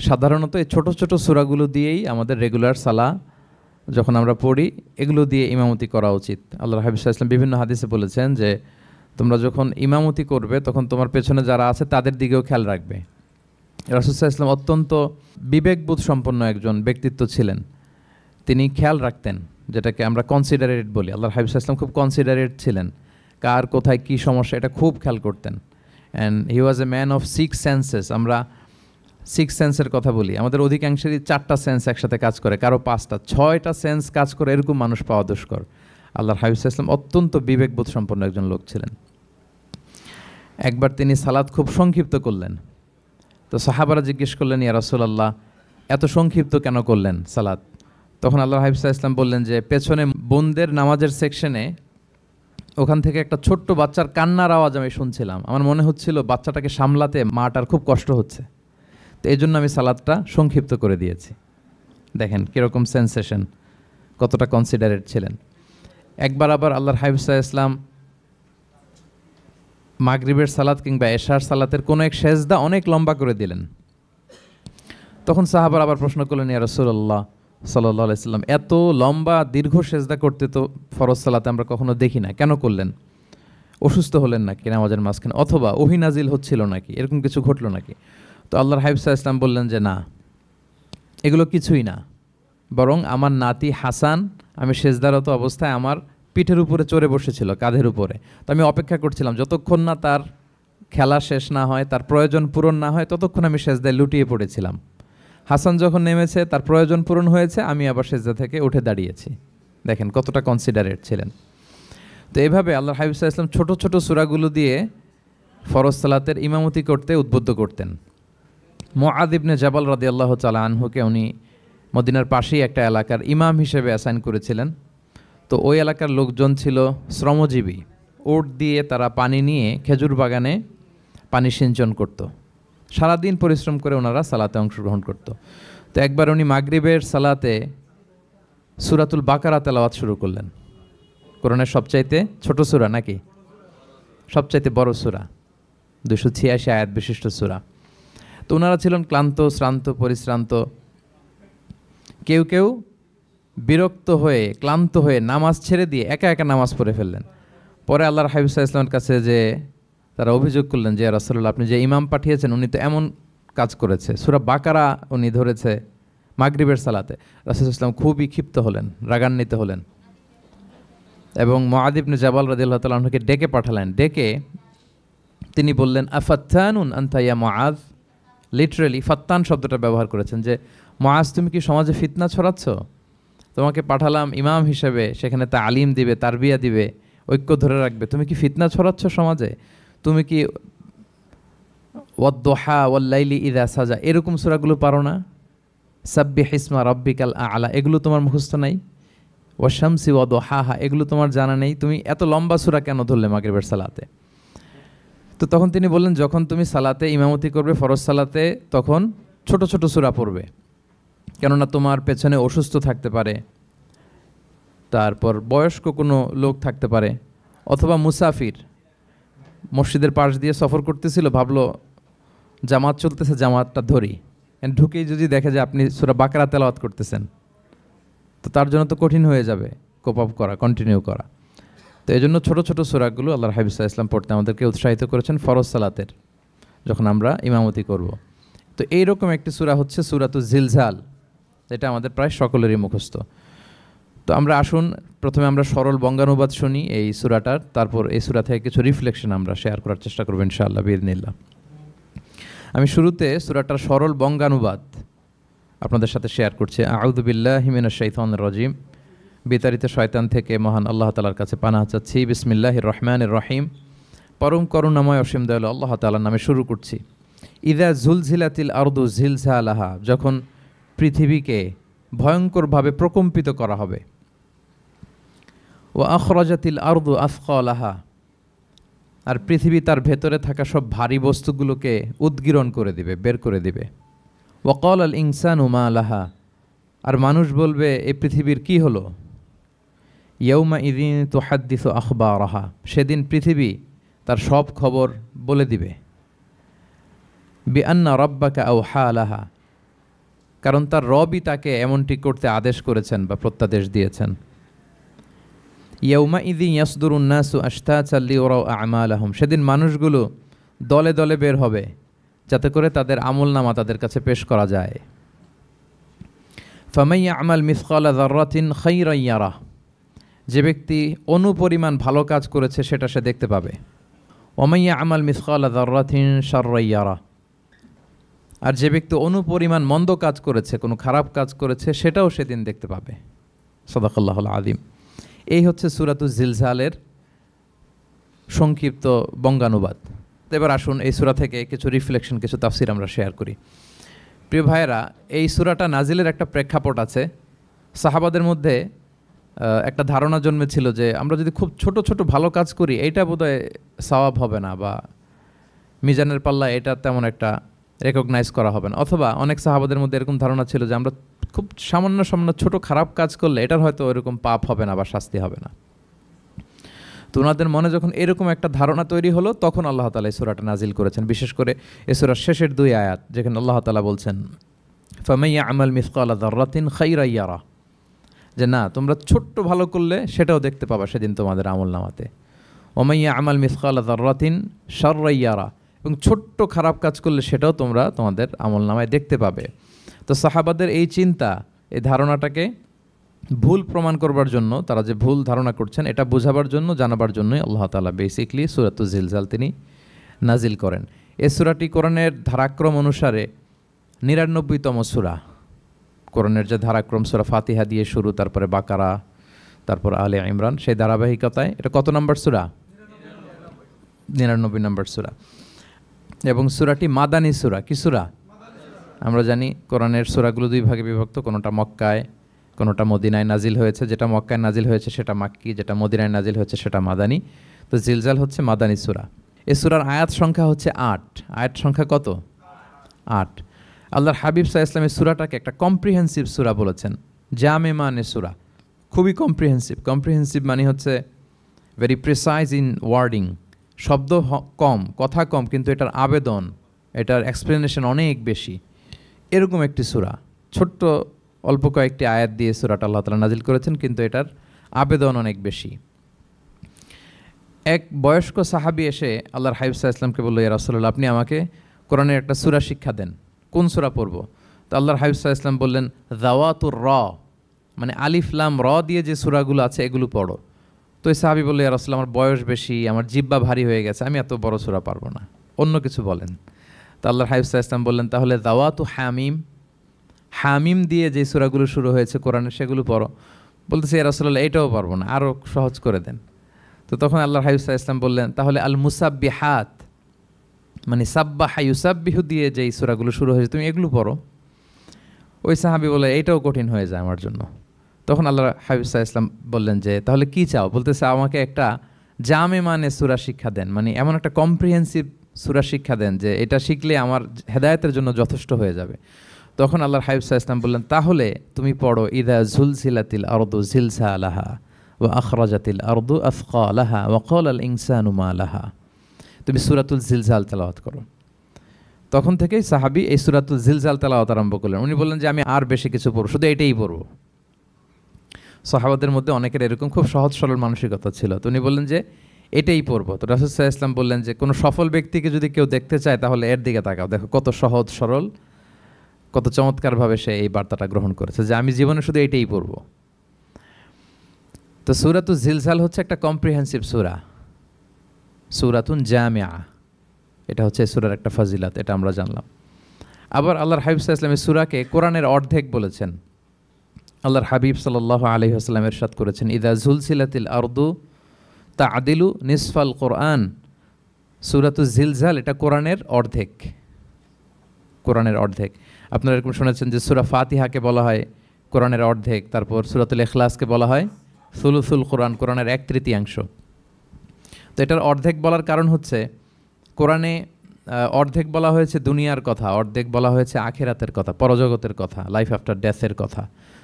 সাধারণত এই ছোট ছোট সূরাগুলো দিয়েই আমাদের রেগুলার সালা যখন আমরা পড়ি এগুলো দিয়ে ইমামতি করা উচিত। আল্লাহর হাবিব সাল্লাল্লাহু আলাইহি ওয়াসাল্লাম বিভিন্ন হাদিসে বলেছেন যে তোমরা যখন ইমামতি করবে তখন তোমার পেছনে যারা আছে তাদের দিকেও খেয়াল রাখবে। রাসূল সাল্লাল্লাহু আলাইহি ওয়াসাল্লাম অত্যন্ত বিবেকবোধ সম্পন্ন একজন ব্যক্তিত্ব ছিলেন। তিনি খেয়াল রাখতেন, যেটাকে আমরা কনসিডারেট বলি। আল্লাহর হাবিব সাল্লাল্লাহু আলাইহি ওয়াসাল্লাম খুব কনসিডারেট ছিলেন, কার কোথায় কী সমস্যা এটা খুব খেয়াল করতেন। And he was a man of 6 senses. আমরা 6 সেন্সের কথা বলি, আমাদের অধিকাংশেরই 4টা সেন্স একসাথে কাজ করে, কারো 5টা 6টা সেন্স কাজ করে, এরকম মানুষ পাওয়া দুষ্কর। আল্লাহর হাবিব সাল্লাল্লাহু আলাইহি ওয়াসাল্লাম অত্যন্ত বিবেকবোধ সম্পন্ন একজন লোক ছিলেন। একবার তিনি সালাত খুব সংক্ষিপ্ত করলেন, তো সাহাবারা জিজ্ঞেস করলেন, ইয়া রাসূলুল্লাহ এত সংক্ষিপ্ত কেন করলেন সালাত? তখন আল্লাহর হাবিব সাল্লাল্লাহু আলাইহি ওয়াসাল্লাম বললেন যে পেছনে বোনদের নামাজের সেকশনে ওখান থেকে একটা ছোট্ট বাচ্চার কান্নার আওয়াজ আমি শুনছিলাম। আমার মনে হচ্ছিল বাচ্চাটাকে সামলাতে মাটার খুব কষ্ট হচ্ছে, তো এই জন্য আমি সালাদটা সংক্ষিপ্ত করে দিয়েছি। দেখেন কীরকম সেন্সেশন, কতটা কনসিডারেট ছিলেন। একবার আবার আল্লাহর হাবিব সাল্লাল্লাহু আলাইহি ওয়াসাল্লাম মাগরিবের সালাত কিংবা এশার সালাতের কোনো এক সেজদা অনেক লম্বা করে দিলেন। তখন সাহাবারা আবার প্রশ্ন করলেন, ইয়া রাসূলুল্লাহ সাল্লাল্লাহু আলাইহি ওয়াসাল্লাম এত লম্বা দীর্ঘ সেজদা করতে তো ফরজ সালাতে আমরা কখনো দেখি না, কেন করলেন? অসুস্থ হলেন নাকি নামাজের মাঝখানে, অথবা ওহী নাজিল হচ্ছিল নাকি, এরকম কিছু ঘটলো নাকি? তো আল্লাহর হাবিব সাল্লাল্লাহু আলাইহি ওয়াসাল্লাম বললেন যে না, এগুলো কিছুই না, বরং আমার নাতি হাসান আমি সেজদারত অবস্থায় আমার পিঠের উপরে চড়ে বসেছিল, কাঁধের উপরে। তো আমি অপেক্ষা করছিলাম যতক্ষণ না তার খেলা শেষ না হয়, তার প্রয়োজন পূরণ না হয়, ততক্ষণ আমি সেজদায় লুটিয়ে পড়েছিলাম। হাসান যখন নেমেছে, তার প্রয়োজন পূরণ হয়েছে, আমি আবার সেজদা থেকে উঠে দাঁড়িয়েছি। দেখেন কতটা কনসিডারেট ছিলেন। তো এইভাবে আল্লাহর হাবিব সাল্লাল্লাহু আলাইহি ওয়াসাল্লাম ছোট ছোট সূরাগুলো দিয়ে ফরজ সালাতের ইমামতি করতে উদ্বুদ্ধ করতেন। মুআয ইবনে জাবাল রাদিয়াল্লাহু তাআলা আনহুকে উনি মদিনার পাশেই একটা এলাকার ইমাম হিসেবে অ্যাসাইন করেছিলেন। তো ওই এলাকার লোকজন ছিল শ্রমজীবী, ওট দিয়ে তারা পানি নিয়ে খেজুর বাগানে পানি সিঞ্চন করত। সারাদিন পরিশ্রম করে ওনারা সালাতে অংশগ্রহণ করত। তো একবার উনি মাগরিবের সালাতে সূরাতুল বাকারা তেলাওয়াত শুরু করলেন। কোরআনের সবচাইতে ছোট সূরা নাকি সবচাইতে বড় সূরা, 286 আয়াত বিশিষ্ট সূরা। তো ওনারা ছিলেন ক্লান্ত, শ্রান্ত, পরিশ্রান্ত। কেউ কেউ বিরক্ত হয়ে, ক্লান্ত হয়ে নামাজ ছেড়ে দিয়ে একা একা নামাজ পড়ে ফেললেন। পরে আল্লাহর হাবিব সাল্লাল্লাহু আলাইহি ওয়াসাল্লামের কাছে যে তারা অভিযোগ করলেন যে রাসূলুল্লাহ আপনি যে ইমাম পাঠিয়েছেন উনি তো এমন কাজ করেছে, সূরা বাকারা উনি ধরেছে মাগরিবের সালাতে। রাসূল সাল্লাল্লাহু আলাইহি ওয়াসাল্লাম খুবই ক্ষিপ্ত হলেন, রাগান্বিত হলেন এবং মুআয ইবনে জাবাল রাদিয়াল্লাহু তাআলা আনহুকে ডেকে পাঠালেন। ডেকে তিনি বললেন, আফাত্তানুন আনতা ইয়া মুআয। লিটারালি ফাত্তান শব্দটা ব্যবহার করেছেন যে মুআয তুমি কি সমাজে ফিতনা ছড়াচ্ছ? তোমাকে পাঠালাম ইমাম হিসেবে, সেখানে তালিম দিবে, তারবিয়া দিবে, ঐক্য ধরে রাখবে, তুমি কি ফিতনা ছড়াচ্ছ সমাজে? তুমি কি ওয়াদ-দুহা ওয়াল-লাইলি ইযা সাজা এরকম সূরাগুলো পারো না? সাব্বিহ ইসমা রাব্বিকাল আ'লা এগুলো তোমার মুখস্থ নাই? ওয়াশ-শামসি ওয়া-দুহাহা এগুলো তোমার জানা নেই? তুমি এত লম্বা সূরা কেন ধরলে মাগরিবের সালাতে? তো তখন তিনি বললেন, যখন তুমি সালাতে ইমামতি করবে ফরজ সালাতে, তখন ছোট ছোট সূরা পড়বে, কেননা তোমার পেছনে অসুস্থ থাকতে পারে, তারপর বয়স্ক কোনো লোক থাকতে পারে, অথবা মুসাফির মসজিদের পাশ দিয়ে সফর করতেছিল, ভাবলো জামাত চলতেছে, জামাতটা ধরি, ঢুকেই যদি দেখে যে আপনি সূরা বাকারা তেলাওয়াত করতেছেন, তো তার জন্য তো কঠিন হয়ে যাবে কোপ আপ করা, কন্টিনিউ করা। তো এই জন্য ছোটো ছোটো সূরাগুলো আল্লাহর হাবিব সাল্লাল্লাহু আলাইহি ওয়াসাল্লাম পড়তে আমাদেরকে উৎসাহিত করেছেন ফরজ সালাতের, যখন আমরা ইমামতি করব। তো এইরকম একটি সূরা হচ্ছে সূরাতুজ জিলজাল, এটা আমাদের প্রায় সকলেরই মুখস্থ। তো আমরা আসুন প্রথমে আমরা সরল বঙ্গানুবাদ শুনি এই সূরাটার, তারপর এই সূরা থেকে কিছু রিফ্লেকশন আমরা শেয়ার করার চেষ্টা করব ইনশাআল্লাহ বিইذنিল্লাহ। আমি শুরুতে সূরাটার সরল বঙ্গানুবাদ আপনাদের সাথে শেয়ার করছি। আউযু বিল্লাহি মিনাশ শাইতানির রাজিম, বিতাড়িত শয়তান থেকে মহান আল্লাহ তাআলার কাছে পানাহ চাচ্ছি। বিসমিল্লাহির রহমানির রহিম, পরম করুণাময় অসীম দয়ালু আল্লাহ তাআলার নামে শুরু করছি। ইযা জুলজিলাতিল আরদু জিলজালাহা, যখন পৃথিবীকে ভয়ঙ্করভাবে প্রকম্পিত করা হবে। ওয়া আখরাজাতিল আরদু আথকালাহা, আর পৃথিবী তার ভেতরে থাকা সব ভারী বস্তুগুলোকে উদ্গীরণ করে দিবে, বের করে দিবে। ওয়া ক্বালাল ইনসানু মা লাহা, আর মানুষ বলবে এই পৃথিবীর কি হলো। ইয়াউমা ইযিন তুহাদ্দিসু আখবারাহা, সেদিন পৃথিবী তার সব খবর বলে দিবে। বিআন্না রাব্বাকা আওহা লাহা, কারণ তার রবই তাকে এমনটি করতে আদেশ করেছেন বা প্রত্যাদেশ দিয়েছেন। ইয়াউমাইযি ইয়াসদুরুন নাসু আশতাতান লিয়ারাউ আ'মালাহুম, সেদিন মানুষগুলো দলে দলে বের হবে যাতে করে তাদের আমলনামা তাদের কাছে পেশ করা যায়। ফামান ইয়া'মাল মিসকালা যাররাতিন খায়রান ইয়ারাহ, যে ব্যক্তি অনুপরিমাণ ভালো কাজ করেছে সেটা সে দেখতে পাবে। ওমান ইয়া'মাল মিসকালা যাররাতিন শাররান ইয়ারাহ, আর যে ব্যক্তি অনুপরিমাণ মন্দ কাজ করেছে, কোনো খারাপ কাজ করেছে, সেটাও সেদিন দেখতে পাবে। সাদাকাল্লাহুল আযীম। এই হচ্ছে সূরাতুজ জিলজালের সংক্ষিপ্ত বঙ্গানুবাদ। এবার আসুন এই সূরা থেকে কিছু রিফ্লেকশন, কিছু তাফসির আমরা শেয়ার করি। প্রিয় ভাইয়েরা, এই সূরাটা নাজিলের একটা প্রেক্ষাপট আছে। সাহাবাদের মধ্যে একটা ধারণা জন্মেছিল যে আমরা যদি খুব ছোট ছোট ভালো কাজ করি এইটা বোধহয় সওয়াব হবে না, বা মিজানের পাল্লা এটা তেমন একটা রেকগনাইজ করা হবে না। অথবা অনেক সাহাবাদের মধ্যে এরকম ধারণা ছিল যে আমরা খুব সামান্য সামান্য ছোট খারাপ কাজ করলে এটার হয়তো এরকম পাপ হবে না বা শাস্তি হবে না। তো ওনাদের মনে যখন এরকম একটা ধারণা তৈরি হলো, তখন আল্লাহ তাআলা এই সূরাটা নাজিল করেছেন। বিশেষ করে এই সূরার শেষের 2 আয়াত, যেখানে আল্লাহ তাআলা বলছেন ফামান ইয়া'মাল মিসকালা যাররাতিন খায়রান ইয়ারা, যে না, তোমরা ছোট্ট ভালো করলে সেটাও দেখতে পাবা সেদিন তোমাদের আমলনামাতে। ওমান ইয়া'মাল মিসকালা যাররাতিন শাররান ইয়ারা, এবং ছোট্ট খারাপ কাজ করলে সেটাও তোমরা তোমাদের আমলনামায় দেখতে পাবে। তো সাহাবাদের এই চিন্তা, এই ধারণাটাকে ভুল প্রমাণ করবার জন্য, তারা যে ভুল ধারণা করছেন এটা বোঝাবার জন্য, জানাবার জন্যই আল্লাহ তাআলা বেসিকলি সূরাতুজ জিলজাল তিনি নাজিল করেন। এই সূরাটি কোরআনের ধারাক্রম অনুসারে 99তম সূরা। কোরআনের যে ধারাক্রম, সূরা ফাতিহা দিয়ে শুরু, তারপরে বাকারা, তারপর আলে ইমরান, সেই ধারাবাহিকতায় এটা কত নম্বর সূরা? 99 নম্বর সূরা। এবং সূরাটি মাদানী সূরা। কি সূরা? আমরা জানি কোরআনের সূরাগুলো 2 ভাগে বিভক্ত, কোনোটা মক্কায়, কোনোটা মদিনায় নাজিল হয়েছে। যেটা মক্কায় নাজিল হয়েছে সেটা মাক্কি, যেটা মদিনায় নাজিল হয়েছে সেটা মাদানী। তো জিলজাল হচ্ছে মাদানী সূরা। এই সূরার আয়াত সংখ্যা হচ্ছে 8। আয়াত সংখ্যা কত? 8। আল্লাহর হাবিব সাল্লাল্লাহু আলাইহি ওয়াসাল্লাম এই সূরাটাকে একটা কম্প্রিহেন্সিভ সূরা বলেছেন। জামে মানে সূরা, খুবই কম্প্রিহেন্সিভ। কম্প্রিহেন্সিভ মানে হচ্ছে ভেরি প্রিসাইজ ইন ওয়ার্ডিং, শব্দ কম, কথা কম, কিন্তু এটার আবেদন, এটার এক্সপ্লেনেশন অনেক বেশি, এরকম একটি সূরা। ছোট্ট অল্প কয়েকটি আয়াত দিয়ে সূরাটা আল্লাহ তাআলা নাজিল করেছেন, কিন্তু এটার আবেদন অনেক বেশি। এক বয়স্ক সাহাবী এসে আল্লাহর হাবিব সাল্লাল্লাহু আলাইহি ওয়াসাল্লামকে বলল, ইয়া রাসূলুল্লাহ, আপনি আমাকে কোরআনের একটা সূরা শিক্ষা দেন, কোন সূরা পড়ব? তো আল্লাহর হাবিব সাল্লাল্লাহু আলাইহি ওয়াসাল্লাম বললেন, যাওয়াতুর র, মানে আলিফ লাম র দিয়ে যে সূরাগুলো আছে এগুলো পড়ো। তো এই সাহাবী বলল, ইয়া রাসূলুল্লাহ, আমার বয়স বেশি, আমার জিহ্বা ভারী হয়ে গেছে, আমি এত বড় সূরা পারবো না, অন্য কিছু বলেন। তো আল্লাহর হাবিব সাল্লাল্লাহু আলাইহি ওয়াসাল্লাম বললেন, তাহলে যাওয়াতু হামিম, হামিম দিয়ে যে সূরাগুলো শুরু হয়েছে কোরআনে সেগুলো পড়ো। বলতেছে, ইয়া রাসূলুল্লাহ, এটাও পারবো না, আরও সহজ করে দেন। তো তখন আল্লাহর হাবিব সাল্লাল্লাহু আলাইহি ওয়াসাল্লাম বললেন, তাহলে আল মুসাব্বিহাত, মানে সাব্বাহা ইউসাব্বিহু দিয়ে যেই সূরাগুলো শুরু হয়েছে তুমি এগুলো পড়ো। ওই সাহাবী বলে, এইটাও কঠিন হয়ে যায় আমার জন্য। তখন আল্লাহর হাবিব সাল্লাল্লাহু আলাইহি ওয়াসাল্লাম বললেন যে, তাহলে কি চাও? বলতেছে, আমাকে একটা জামে মানে সূরা শিক্ষা দেন, মানে এমন একটা কম্প্রিহেন্সিভ সূরা শিক্ষা দেন যে এটা শিখলে আমার হেদায়েতের জন্য যথেষ্ট হয়ে যাবে। তখন আল্লাহর হাবিব সাল্লাল্লাহু আলাইহি ওয়াসাল্লাম বললেন, তাহলে তুমি পড়ো ইযা যুলজিলাতিল আরদু জিলজালাহা ওয়া আখরাজাতিল আরদু আথকালাহা ওয়া ক্বালাল ইনসানু মা লাহা। তুমি সূরাতুল জিলজাল তেলাওয়াত করো। তখন থেকেই সাহাবী এই সূরাতুল জিলজাল তেলাওয়াত আরম্ভ করলেন। উনি বললেন যে আমি আর বেশি কিছু পড়ব, শুধু এটাই পড়ব। সাহাবাদের মধ্যে অনেকের এরকম খুব সহজ সরল মানসিকতা ছিল। তো উনি বললেন যে এটাই পড়ব। তো রাসূল সাল্লাল্লাহু আলাইহি ওয়াসাল্লাম বললেন যে কোনো সফল ব্যক্তিকে যদি কেউ দেখতে চায় তাহলে এর দিকে তাকাও, দেখো কত সহজ সরল, কত চমৎকারভাবে সে এই বার্তাটা গ্রহণ করেছে যে আমি জীবনে শুধু এটাই পড়ব। তো সূরাতুল জিলজাল হচ্ছে একটা কম্প্রিহেন্সিভ সূরা, সূরাতুন জামিআ। এটা হচ্ছে সূরার একটা ফজিলত, এটা আমরা জানলাম। আবার আল্লাহর হাবিব সাল্লাল্লাহু আলাইহি ওয়াসাল্লাম এই সূরাকে কোরআনের অর্ধেক বলেছেন। আল্লাহর হাবিব সাল্লাল্লাহু আলাইহি ওয়াসাল্লাম ইরশাদ করেছেন, ইযা যুলজিলাতিল আরদু তা'দিলু নিসফাল কোরআন। সূরাতুল জিলজাল এটা কোরআনের অর্ধেক, কোরআনের অর্ধেক। আপনারা এরকম শুনেছেন যে সূরা ফাতিহাকে বলা হয় কোরআনের অর্ধেক, তারপর সূরাতুল ইখলাসকে বলা হয় সুলুসুল কোরআন, কোরআনের 1/3। তো এটার অর্ধেক বলার কারণ হচ্ছে কোরআনে অর্ধেক বলা হয়েছে দুনিয়ার কথা, অর্ধেক বলা হয়েছে আখিরাতের কথা, পরজগতের কথা, লাইফ আফটার ডেথের কথা।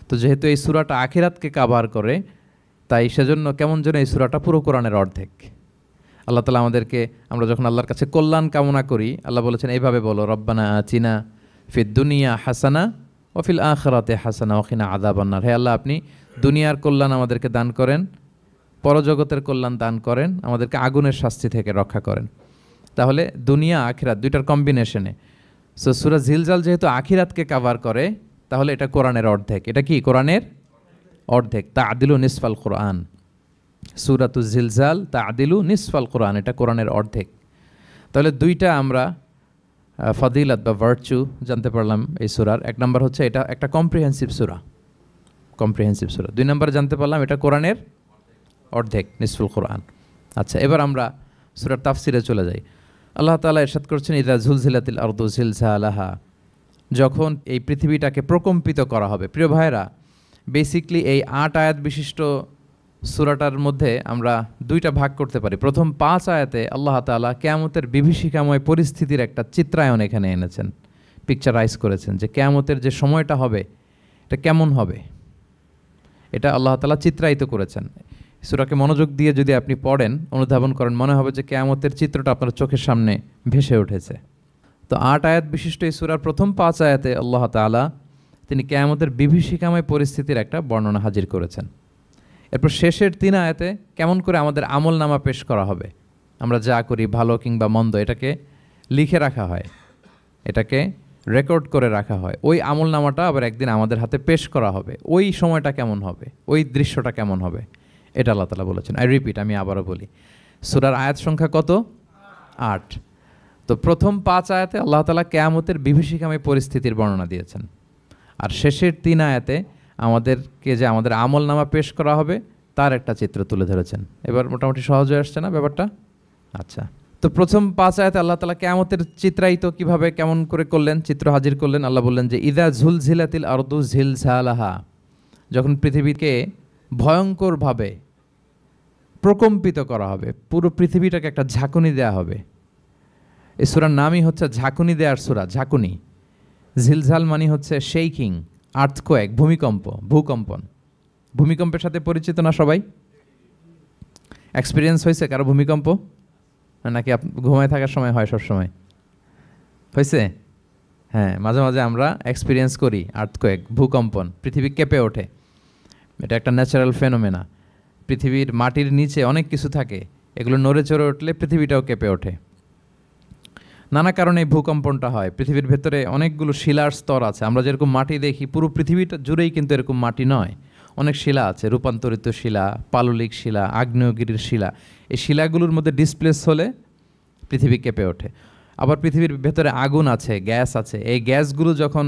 তো যেহেতু এই সূরাটা আখিরাতকে কাভার করে, তাই সেজন্য কেমন যেন এই সূরাটা পুরো কোরআনের অর্ধেক। আল্লাহ তাআলা আমাদেরকে, আমরা যখন আল্লাহর কাছে কল্যাণ কামনা করি, আল্লাহ বলেছেন এইভাবে বলো, রব্বানা আতিনা ফিদ দুনিয়া হাসানা ওফিল আখিরাতে হাসানা ওয়া কিনা আযাবান্নার। হে আল্লাহ, আপনি দুনিয়ার কল্যাণ আমাদেরকে দান করেন, পরজগতের কল্যাণ দান করেন, আমাদেরকে আগুনের শাস্তি থেকে রক্ষা করেন। তাহলে দুনিয়া আখিরাত দুইটার কম্বিনেশনে। সো সূরা জিলজাল যেহেতু আখিরাতকে কভার করে, তাহলে এটা কোরআনের অর্ধেক। এটা কি কোরআনের অর্ধেক? তা'দিলু নিসফাল কোরআন। সূরাতু জিলজাল তা'দিলু নিসফাল কোরআন, এটা কোরআনের অর্ধেক। তাহলে দুইটা আমরা ফদিলত বা ভার্চু জানতে পারলাম এই সূরার। এক নম্বর হচ্ছে এটা একটা কম্প্রিহেন্সিভ সূরা, কম্প্রিহেন্সিভ সূরা। দুই নম্বর জানতে পারলাম এটা কোরআনের অর্ধেক, নিসফুল কোরআন। আচ্ছা, এবার আমরা সূরার তাফসিরে চলে যাই। আল্লাহ তাআলা ইরশাদ করছেন, ইযা জুলজিলাতিল আরদু জিলজালাহা, যখন এই পৃথিবীটাকে প্রকম্পিত করা হবে। প্রিয় ভাইরা, বেসিকলি এই ৮ আয়াত বিশিষ্ট সূরাটার মধ্যে আমরা দুইটা ভাগ করতে পারি। প্রথম ৫ আয়াতে আল্লাহ তাআলা কিয়ামতের বিভীষিকাময় পরিস্থিতির একটা চিত্রায়ন এখানে এনেছেন, পিকচারাইজ করেছেন যে কিয়ামতের যে সময়টা হবে এটা কেমন হবে, এটা আল্লাহ তাআলা চিত্রায়িত করেছেন। সূরাকে মনোযোগ দিয়ে যদি আপনি পড়েন, অনুধাবন করেন, মনে হবে যে কিয়ামতের চিত্রটা আপনার চোখের সামনে ভেসে উঠেছে। তো ৮ আয়াত বিশিষ্ট এই সূরার প্রথম ৫ আয়াতে আল্লাহ তাআলা তিনি কিয়ামতের বিভীষিকাময় পরিস্থিতির একটা বর্ণনা হাজির করেছেন। এরপর শেষের ৩ আয়াতে কেমন করে আমাদের আমলনামা পেশ করা হবে, আমরা যা করি ভালো কিংবা মন্দ, এটাকে লিখে রাখা হয়, এটাকে রেকর্ড করে রাখা হয়। ওই আমলনামাটা আবার একদিন আমাদের হাতে পেশ করা হবে। ওই সময়টা কেমন হবে, ওই দৃশ্যটা কেমন হবে, এটা আল্লাহ তাআলা বলেছেন। আই রিপিট, আমি আবারও বলি, সূরার আয়াত সংখ্যা কত? ৮। তো প্রথম ৫ আয়াতে আল্লাহ তাআলা কিয়ামতের বিভীষিকাময় পরিস্থিতির বর্ণনা দিয়েছেন, আর শেষের ৩ আয়াতে আমাদেরকে যে আমাদের আমলনামা পেশ করা হবে তার একটা চিত্র তুলে ধরেছেন। এবার মোটামুটি সহজ হয়ে আসছে না ব্যাপারটা? আচ্ছা, তো প্রথম ৫ আয়াতে আল্লাহ তাআলা কিয়ামতের চিত্রায়িত কিভাবে কেমন করে করলেন, চিত্র হাজির করলেন। আল্লাহ বললেন যে ইযা জুলজিলাতিল আরদু জিলজালাহা, যখন পৃথিবীকে ভয়ঙ্করভাবে প্রকম্পিত করা হবে, পুরো পৃথিবীটাকে একটা ঝাঁকুনি দেয়া হবে। এই সূরার নামই হচ্ছে ঝাঁকুনি দেওয়ার সূরা, ঝাঁকুনি। জিলজাল মানে হচ্ছে শেকিং, আর্থকোয়েক, ভূমিকম্প, ভূকম্পন। ভূমিকম্পের সাথে পরিচিত না সবাই? এক্সপিরিয়েন্স হয়েছে কারো ভূমিকম্প? নাকি ঘুমায় থাকার সময় হয়? সব সময় হয়েছে? হ্যাঁ, মাঝে মাঝে আমরা এক্সপিরিয়েন্স করি আর্থকোয়েক, ভূকম্পন, পৃথিবী কেঁপে ওঠে। এটা একটা ন্যাচারাল ফেনোমেনা। পৃথিবীর মাটির নিচে অনেক কিছু থাকে, এগুলো নড়ে চড়ে উঠলে পৃথিবীটাও কেঁপে ওঠে। নানা কারণে এই ভূকম্পনটা হয়। পৃথিবীর ভেতরে অনেকগুলো শিলার স্তর আছে। আমরা যেরকম মাটি দেখি, পুরো পৃথিবীটা জুড়েই কিন্তু এরকম মাটি নয়, অনেক শিলা আছে, রূপান্তরিত শিলা, পাললিক শিলা, আগ্নেয়গিরির শিলা। এই শিলাগুলোর মধ্যে ডিসপ্লেস হলে পৃথিবী কেঁপে ওঠে। আবার পৃথিবীর ভেতরে আগুন আছে, গ্যাস আছে, এই গ্যাসগুলো যখন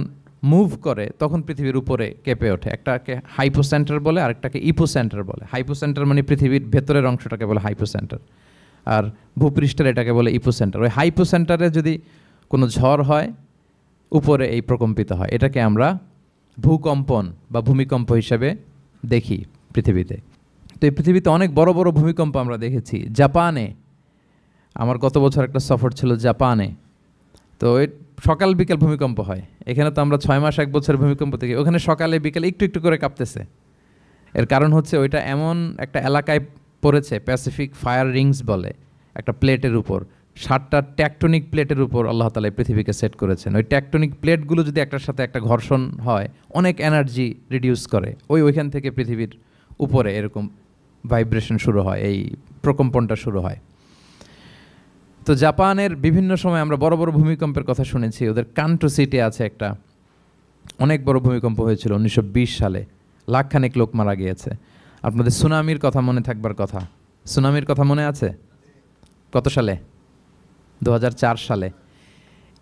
মুভ করে তখন পৃথিবীর উপরে কেঁপে ওঠে। একটাকে হাইপোসেন্টার বলে, আরেকটাকে ইপোসেন্টার বলে। হাইপোসেন্টার মানে পৃথিবীর ভেতরের অংশটাকে বলে হাইপোসেন্টার, আর ভূপৃষ্ঠের এটাকে বলে ইপোসেন্টার। ওই হাইপোসেন্টারে যদি কোনো ঝড় হয়, উপরে এই প্রকম্পিত হয়। এটাকে আমরা ভূকম্পন বা ভূমিকম্প হিসেবে দেখি পৃথিবীতে। তো এই পৃথিবীতে অনেক বড় বড় ভূমিকম্প আমরা দেখেছি। জাপানে, আমার গত বছর একটা সফর ছিল জাপানে, তো সকাল বিকেল ভূমিকম্প হয়। এখানে তো আমরা 6 মাস 1 বছর ভূমিকম্প দেখি, ওখানে সকালে বিকেলে একটু একটু করে কাঁপতেছে। এর কারণ হচ্ছে ওইটা এমন একটা এলাকায় পড়েছে, প্যাসিফিক ফায়ার রিংস বলে, একটা প্লেটের উপর 7টা ট্যাকটনিক প্লেটের উপর আল্লাহ তাআলা পৃথিবীকে সেট করেছেন। ওই ট্যাকটনিক প্লেটগুলো যদি একটার সাথে একটা ঘর্ষণ হয়, অনেক এনার্জি রিডিউস করে, ওইখান থেকে পৃথিবীর উপরে এরকম ভাইব্রেশন শুরু হয়, এই প্রকম্পনটা শুরু হয়। তো জাপানের বিভিন্ন সময় আমরা বড় বড় ভূমিকম্পের কথা শুনেছি। ওদের কান্টো সিটি আছে একটা, অনেক বড় ভূমিকম্প হয়েছিল 1920 সালে, লাখখানেক লোক মারা গিয়েছে। আপনাদের সুনামির কথা মনে থাকবার কথা, সুনামির কথা মনে আছে? কত সালে? 2004 সালে।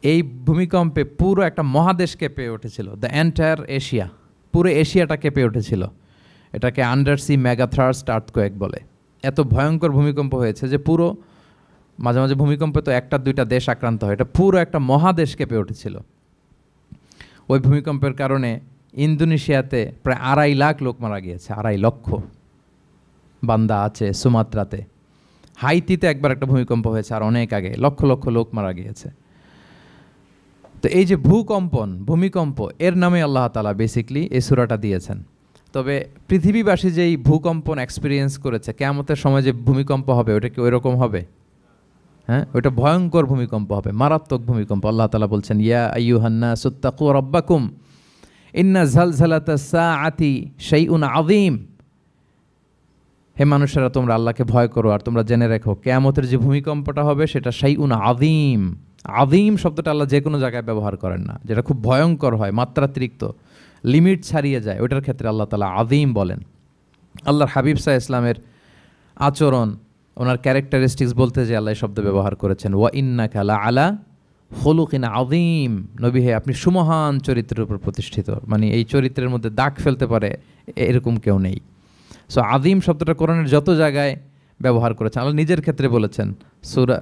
এই ভূমিকম্পে পুরো একটা মহাদেশ কেঁপে উঠেছিল, দ্য এন্টায়ার এশিয়া, পুরো এশিয়াটা কেঁপে উঠেছিল। এটাকে আন্ডারসি মেগাথ্রাস্ট আর্থকোয়েক বলে। এত ভয়ঙ্কর ভূমিকম্প হয়েছে যে পুরো, মাঝে মাঝে ভূমিকম্পে তো 1-2টা দেশ আক্রান্ত হয়, এটা পুরো একটা মহাদেশ কেঁপে উঠেছিল। ওই ভূমিকম্পের কারণে ইন্দোনেশিয়াতে প্রায় 2.5 লাখ লোক মারা গিয়েছে, 2.5 লক্ষ। বান্দা আছে সুমাত্রাতে। হাইতিতে একবার একটা ভূমিকম্প হয়েছে আর অনেক আগে, লক্ষ লক্ষ লোক মারা গিয়েছে। তো এই যে ভূকম্পন, ভূমিকম্প, এর নামে আল্লাহ তাআলা বেসিকলি এই সূরাটা দিয়েছেন। তবে পৃথিবীবাসী যেই ভূকম্পন এক্সপিরিয়েন্স করেছে, কিয়ামতের সময় যে ভূমিকম্প হবে ওটা কি ওই রকম হবে? হ্যাঁ, ওটা ভয়ঙ্কর ভূমিকম্প হবে, মারাত্মক ভূমিকম্প। আল্লাহ তাআলা বলছেন, ইয়া আইয়ুহান নাসু তাকু রাব্বাকুম, ইন্না জালজালাতা সাআতি শাইউন আযীম। হে মানুষেরা, তোমরা আল্লাহকে ভয় করো আর তোমরা জেনে রেখো কিয়ামতের যে ভূমিকম্পটা হবে সেটা শাইউন আযীম। আযীম শব্দটা আল্লাহ যে কোনো জায়গায় ব্যবহার করেন না, যেটা খুব ভয়ঙ্কর হয়, মাত্রাতিরিক্ত, লিমিট ছাড়িয়ে যায়, ওইটার ক্ষেত্রে আল্লাহ তাআলা আযীম বলেন। আল্লাহর হাবিব সাল্লাল্লাহু আলাইহি ইসলামের আচরণ, ওনার ক্যারেক্টারিস্টিক্স বলতে যে আল্লাহ এই শব্দ ব্যবহার করেছেন, ওয়া ইন্নাকা লাআলা খুলুকিন আযীম। নবী হে, আপনি সুমহান চরিত্রের উপর প্রতিষ্ঠিত, মানে এই চরিত্রের মধ্যে দাগ ফেলতে পারে এরকম কেউ নেই। সো আযীম শব্দটা কোরআনের যত জায়গায় ব্যবহার করেছেন, আল্লাহ নিজের ক্ষেত্রে বলেছেন সূরা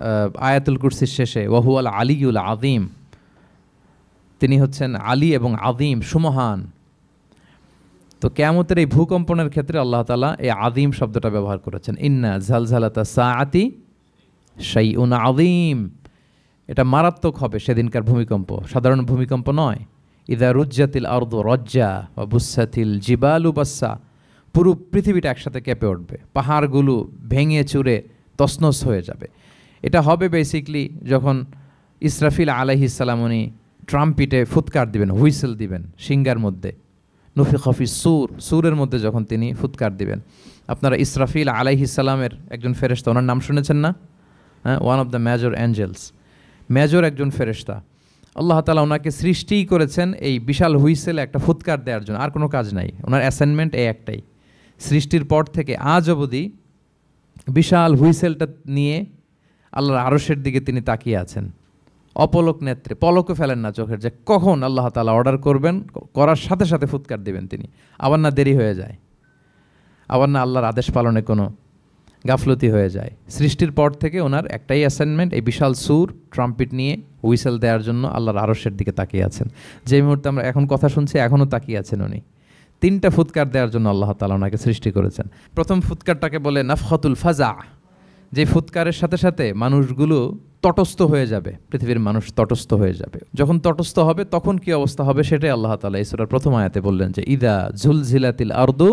আয়াতুল কুরসির শেষে, ওয়া হুয়াল আলিয়ুল আযীম, তিনি হচ্ছেন আলী এবং আযীম, সুমহান। তো কিয়ামতের এই ভূকম্পনের ক্ষেত্রে আল্লাহ তাআলা এই আযীম শব্দটা ব্যবহার করেছেন। ইন্না জালজালাতা সাআতি শাইউন আযীম, এটা মারাত্মক হবে সেদিনকার ভূমিকম্প, সাধারণ ভূমিকম্প নয়। ইযা রুজ্জাতিল আরদু রজ্জা ওয়া বুসাতিল জিবালু বাসসা, পুরো পৃথিবীটা একসাথে কেঁপে উঠবে, পাহাড়গুলো ভেঙে চুরে তছনছ হয়ে যাবে। এটা হবে বেসিকলি যখন ইসরাফিল আলাইহিস সালাম উনি ট্রাম্পিটে ফুৎকার দিবেন, হুইসেল দিবেন সিঙ্গার মধ্যে, নুফিখা ফিস সূর, সূরের মধ্যে যখন তিনি ফুৎকার দিবেন। আপনারা ইসরাফিল আলাইহিস সালামের একজন ফেরেশতা, ওনার নাম শুনেছেন না? হ্যাঁ, one of the major angels, major একজন ফেরেশতা। আল্লাহ তাআলা ওনাকে সৃষ্টিই করেছেন এই বিশাল হুইসেলে একটা ফুৎকার দেওয়ার জন্য, আর কোনো কাজ নাই, ওনার অ্যাসাইনমেন্ট এই একটাই। সৃষ্টির পর থেকে আজ অবধি বিশাল হুইসেলটা নিয়ে আল্লাহর আরশের দিকে তিনি তাকিয়ে আছেন, অপলক নেত্রে, পলকও ফেলেন না চোখের, যে কখন আল্লাহ তাআলা অর্ডার করবেন, করার সাথে সাথে ফুৎকার দিবেন তিনি, আবার না দেরি হয়ে যায়, আবার না আল্লাহর আদেশ পালনে কোনো গাফলতি হয়ে যায়। সৃষ্টির পর থেকে ওনার একটাই অ্যাসাইনমেন্ট, এই বিশাল সুর ট্রাম্পিট নিয়ে হুইসেল দেওয়ার জন্য আল্লাহর আরশের দিকে তাকিয়ে আছেন। যে মুহূর্তে আমরা এখন কথা শুনছি এখনও তাকিয়ে আছেন উনি। 3টা ফুৎকার দেওয়ার জন্য আল্লাহ তাআলা ওনাকে সৃষ্টি করেছেন। প্রথম ফুৎকারটাকে বলে নাফখাতুল ফাজা, যে ফুৎকারের সাথে সাথে মানুষগুলো তটস্থ হয়ে যাবে, পৃথিবীর মানুষ তটস্থ হয়ে যাবে। যখন তটস্থ হবে তখন কি অবস্থা হবে সেটাই আল্লাহ তাআলা এই সূরার প্রথম আয়াতে বললেন, যে ইদা জুলজিলাতিল আরদু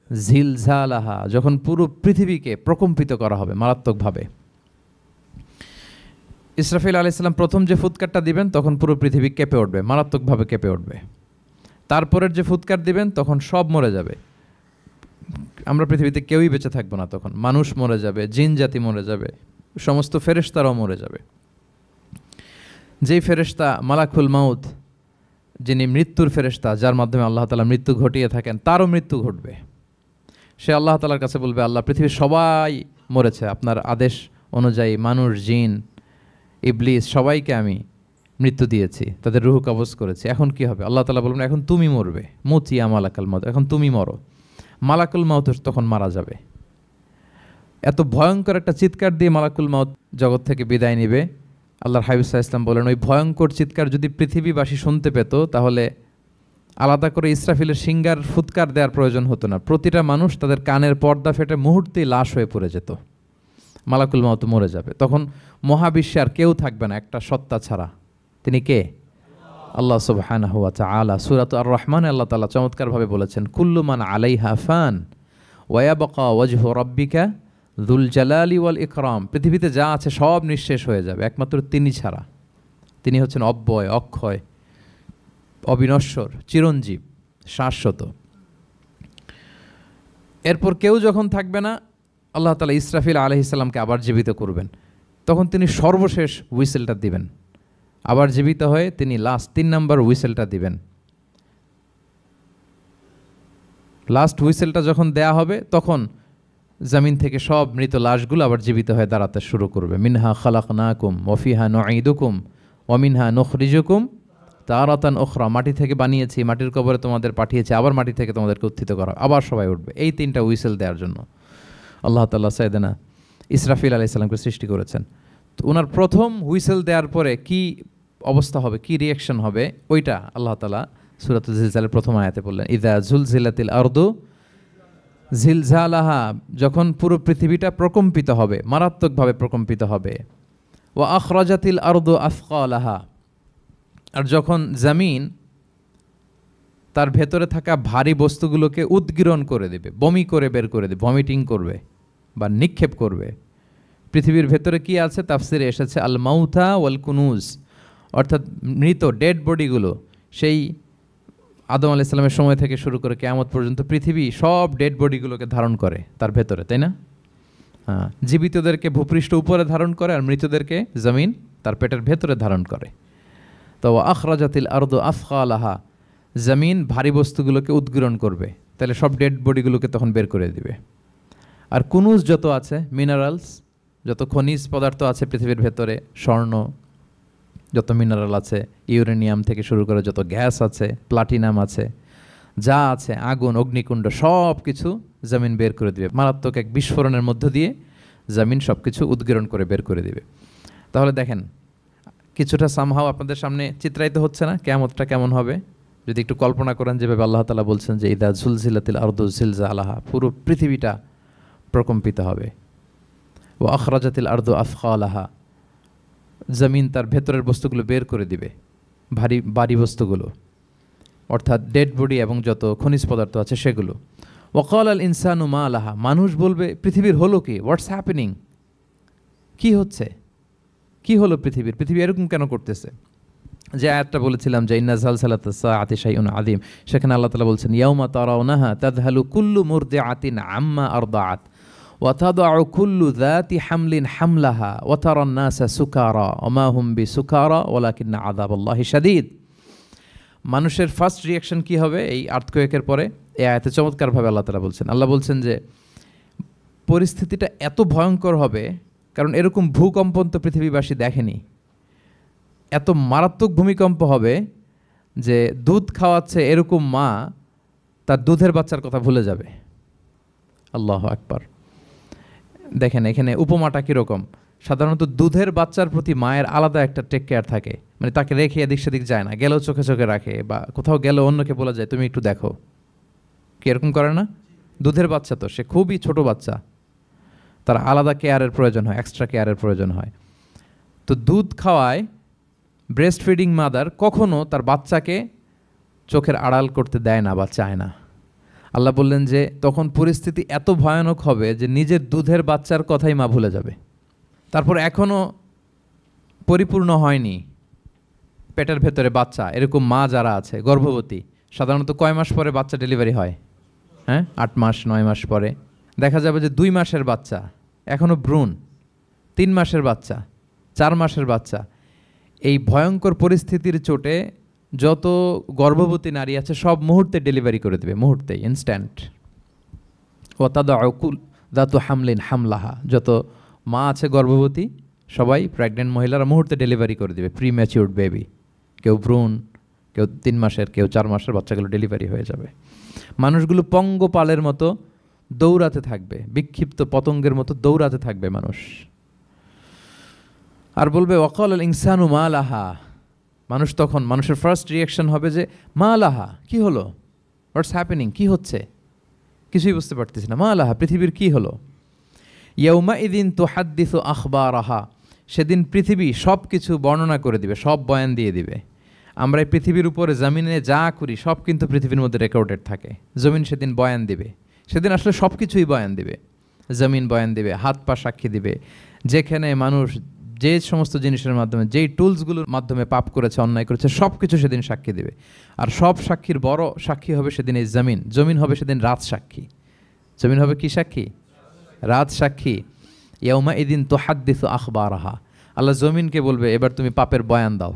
জিলজালাহা, যখন পুরো পৃথিবীকে প্রকম্পিত করা হবে মারাত্মকভাবে। ইসরাফিল আলাইহিস সালাম প্রথম যে ফুৎকারটা দিবেন তখন পুরো পৃথিবী কেঁপে উঠবে, মারাত্মকভাবে কেঁপে উঠবে। তারপরের যে ফুৎকার দিবেন তখন সব মরে যাবে, আমরা পৃথিবীতে কেউই বেঁচে থাকবো না, তখন মানুষ মরে যাবে, জিন জাতি মরে যাবে, সমস্ত ফেরেশতারাও মরে যাবে। যেই ফেরেশতা মালাকুল মাউত, যিনি মৃত্যুর ফেরেশতা, যার মাধ্যমে আল্লাহ তাআলা মৃত্যু ঘটিয়ে থাকেন, তারও মৃত্যু ঘটবে। সে আল্লাহ তাআলার কাছে বলবে, আল্লাহ, পৃথিবীর সবাই মরেছে, আপনার আদেশ অনুযায়ী মানুষ, জিন, ইবলিস সবাইকে আমি মৃত্যু দিয়েছি, তাদের রূহ কবজ করেছি, এখন কি হবে? আল্লাহ তাআলা বলবেন, এখন তুমি মরবে, মুতিয়া মালাকুল মাউত, এখন তুমি মরো। মালাকুল মাউত তখন মারা যাবে। এত ভয়ঙ্কর একটা চিৎকার দিয়ে মালাকুল মাউত জগৎ থেকে বিদায় নেবে। আল্লাহর হাবিব সাল্লাল্লাহু আলাইহি ওয়াসাল্লাম বলেন, ওই ভয়ঙ্কর চিৎকার যদি পৃথিবীবাসী শুনতে পেত তাহলে আলাদা করে ইসরাফিলের সিঙ্গার ফুৎকার দেওয়ার প্রয়োজন হতো না, প্রতিটা মানুষ তাদের কানের পর্দা ফেটে মুহূর্তেই লাশ হয়ে পড়ে যেত। মালাকুল মাউত মরে যাবে, তখন মহাবিশ্বে আর কেউ থাকবে না একটা সত্তা ছাড়া। তিনি কে? আল্লাহ সুবহানাহু ওয়া তাআলা। সূরাত আর-রহমানে আল্লাহ তাআলা চমৎকারভাবে বলেছেন, কুল্লু মান আলাইহা ফান ওয়া ইয়াবকা ওয়াজহু রাব্বিকা যুল জালালি ওয়াল ইকরাম, পৃথিবীতে যা আছে সব নিঃশেষ হয়ে যাবে একমাত্র তিনি ছাড়া। তিনি হচ্ছেন অব্যয়, অক্ষয়, অবিনশ্বর, চিরঞ্জীব, শাশ্বত। এরপর কেউ যখন থাকবে না, আল্লাহ তাআলা ইসরাফিল আলাইহিস সালামকে আবার জীবিত করবেন, তখন তিনি সর্বশেষ হুইসেলটা দিবেন, আবার জীবিত হয়ে তিনি লাস্ট 3 নম্বর হুইসেলটা দিবেন। লাস্ট হুইসেলটা যখন দেয়া হবে তখন জমিন থেকে সব মৃত লাশগুলো আবার জীবিত হয়ে দাঁড়াতে শুরু করবে। মিনহা খালাকনাকুম ওয়া ফিহা নুঈদুকুম ওয়া মিনহা নুখরিজুকুম তারাতান উখরা, মাটি থেকে বানিয়েছি, মাটির কবরে তোমাদের পাঠিয়েছি, আবার মাটি থেকে তোমাদেরকে উত্থিত করা, আবার সবাই উঠবে। এই 3টা হুইসেল দেওয়ার জন্য আল্লাহ তাআলা সাইয়েদনা ইসরাফিল আলাইহিস সালামকে সৃষ্টি করেছেন। তো ওনার প্রথম হুইসেল দেওয়ার পরে কি অবস্থা হবে, কি রিয়াকশন হবে, ওইটা আল্লাহ তাআলা সূরাতুল জিলজালের প্রথম আয়াতে বললেন, ইযা জুলজিলাতিল আরদু জিলজালাহা, যখন পুরো পৃথিবীটা প্রকম্পিত হবে, মারাত্মকভাবে প্রকম্পিত হবে। ওয়া আখরাজাতিল আরদু আথকালাহা, আর যখন জমিন তার ভেতরে থাকা ভারী বস্তুগুলোকে উদ্গীরণ করে দেবে, বমি করে বের করে দেবে, ভমিটিং করবে বা নিক্ষেপ করবে। পৃথিবীর ভেতরে কি আছে? তাফসিরে এসেছে আল মাউতা ওয়াল কুনুজ, অর্থাৎ মৃত ডেড বডিগুলো, সেই আদম আলাইহিস সালামের সময় থেকে শুরু করে কিয়ামত পর্যন্ত পৃথিবী সব ডেড বডিগুলোকে ধারণ করে তার ভেতরে, তাই না? হ্যাঁ, জীবিতদেরকে ভূপৃষ্ঠ উপরে ধারণ করে আর মৃতদেরকে জমিন তার পেটের ভেতরে ধারণ করে। তো আখরাজাতিল আরদু আফকালাহা, জমিন ভারী বস্তুগুলোকে উদ্গীরণ করবে, তাহলে সব ডেড বডিগুলোকে তখন বের করে দিবে। আর কুনুজ যত আছে, মিনারেলস, যত খনিজ পদার্থ আছে পৃথিবীর ভেতরে, স্বর্ণ, যত মিনারেল আছে, ইউরেনিয়াম থেকে শুরু করে যত গ্যাস আছে, প্লাটিনাম আছে, যা আছে, আগুন, অগ্নিকুণ্ড, সব কিছু জমিন বের করে দিবে। মারাত্মক এক বিস্ফোরণের মধ্য দিয়ে জমিন সব কিছু উদ্গীরণ করে বের করে দিবে। তাহলে দেখেন, কিছুটা সামহাও আপনাদের সামনে চিত্রায়িত হচ্ছে না কিয়ামতটা কেমন হবে? যদি একটু কল্পনা করেন, যেভাবে আল্লাহ তাআলা বলছেন যে ইদা জুলজিলাতিল আরদু জিলজালাহা, পুরো পৃথিবীটা প্রকম্পিত হবে। ও আখরাজাতিল আরদু আফকালাহা, জমিন তার ভেতরের বস্তুগুলো বের করে দিবে, ভারী বস্তুগুলো, অর্থাৎ ডেড বডি এবং যত খনিজ পদার্থ আছে সেগুলো। ওয়াকাল আল ইনসানু মা লাহা, মানুষ বলবে পৃথিবীর হলো কি, হোয়াটস হ্যাপেনিং, কি হচ্ছে, কি হলো পৃথিবী এরকম কেন করতেছে? যে আয়াতটা বলেছিলাম যে ইন্না জালসালাতাস সাআতি শাইউন আযীম, সেখানে আল্লাহ তাআলা বলছেন ইয়াউমা তারাউনাহা তাযহালু কুল্লু মুরদিআতিন আম্মা আরদাআত ওয়া তাদউ কুল্লু যাতি হামলিন হামলাহা ওয়া তারান নাসা সুকারা ওয়া মা হুম বিসুকারা ওয়ালাকিন্না আযাবাল্লাহি শাদীদ। মানুষের ফার্স্ট রিয়াকশন কি হবে এই আর্থকোয়েকের পরে? এই আয়াতে চমৎকারভাবে আল্লাহ তাআলা বলছেন। আল্লাহ বলছেন যে পরিস্থিতিটা এত ভয়ঙ্কর হবে, কারণ এরকম ভূকম্পন তো পৃথিবীবাসী দেখেনি। এত মারাত্মক ভূমিকম্প হবে যে দুধ খাওয়াচ্ছে এরকম মা তার দুধের বাচ্চার কথা ভুলে যাবে। আল্লাহু আকবার। দেখেন এখানে উপমাটা কীরকম। সাধারণত দুধের বাচ্চার প্রতি মায়ের আলাদা একটা টেক কেয়ার থাকে, মানে তাকে রেখে এদিক সেদিক যায় না, গেলেও চোখে চোখে রাখে, বা কোথাও গেলেও অন্যকে বলা যায় তুমি একটু দেখো, কি এরকম করে না? দুধের বাচ্চা তো সে খুবই ছোট বাচ্চা, তার আলাদা কেয়ারের প্রয়োজন হয়, এক্সট্রা কেয়ারের প্রয়োজন হয়। তো দুধ খাওয়ায় ব্রেস্ট ফিডিং মাদার কখনো তার বাচ্চাকে চোখের আড়াল করতে দেয় না বা চায় না। আল্লাহ বললেন যে তখন পরিস্থিতি এত ভয়ানক হবে যে নিজের দুধের বাচ্চার কথাই মা ভুলে যাবে। তারপর এখনও পরিপূর্ণ হয়নি পেটের ভেতরে বাচ্চা, এরকম মা যারা আছে গর্ভবতী, সাধারণত কয় মাস পরে বাচ্চা ডেলিভারি হয়? হ্যাঁ, 8 মাস 9 মাস পরে। দেখা যাবে যে 2 মাসের বাচ্চা, এখনও ভ্রূণ, 3 মাসের বাচ্চা, 4 মাসের বাচ্চা। এই ভয়ঙ্কর পরিস্থিতির চোটে যত গর্ভবতী নারী আছে সব মুহূর্তে ডেলিভারি করে দেবে, মুহূর্তে, ইনস্ট্যান্ট। ও তাদাউ কুল্লু যাতি হামলিন হামলাহা, যত মা আছে গর্ভবতী সবাই, প্রেগনেন্ট মহিলারা মুহূর্তে ডেলিভারি করে দেবে, প্রি ম্যাচিউরড বেবি, কেউ ভ্রূণ, কেউ 3 মাসের, কেউ 4 মাসের বাচ্চাগুলো ডেলিভারি হয়ে যাবে। মানুষগুলো পঙ্গপালের মতো দৌড়াতে থাকবে, বিক্ষিপ্ত পতঙ্গের মতো দৌড়াতে থাকবে মানুষ, আর বলবে ওয়াকাল আল ইনসানু মা লাহা। মানুষ তখন, মানুষের ফার্স্ট রিয়াকশন হবে যে মা লাহা, কি হলো, হোয়াটস হ্যাপেনিং, কি হচ্ছে, কিছুই বুঝতে পারতেছি না, মা লাহা, পৃথিবীর কি হলো। ইয়াউমাইদিন তুহাদ্দিসু আখবারাহা, সেদিন পৃথিবী সব কিছু বর্ণনা করে দিবে, সব বয়ান দিয়ে দিবে। আমরা এই পৃথিবীর উপরে জমিনে যা করি সব কিন্তু পৃথিবীর মধ্যে রেকর্ডেড থাকে। জমিন সেদিন বয়ান দিবে, সেদিন আসলে সব কিছুই বয়ান দিবে। জমিন বয়ান দিবে, হাত পা সাক্ষী দিবে, যেখানে মানুষ যে সমস্ত জিনিসের মাধ্যমে, যেই টুলসগুলোর মাধ্যমে পাপ করেছে, অন্যায় করেছে, সব কিছু সেদিন সাক্ষী দিবে। আর সব সাক্ষীর বড় সাক্ষী হবে সেদিন এই জমিন। জমিন হবে সেদিন রাত সাক্ষী। জমিন হবে কি সাক্ষী? রাত সাক্ষী। ইয়াউমাইদিন তুহাদ্দিসু আখবারাহা, আল্লাহ জমিনকে বলবে এবার তুমি পাপের বয়ান দাও।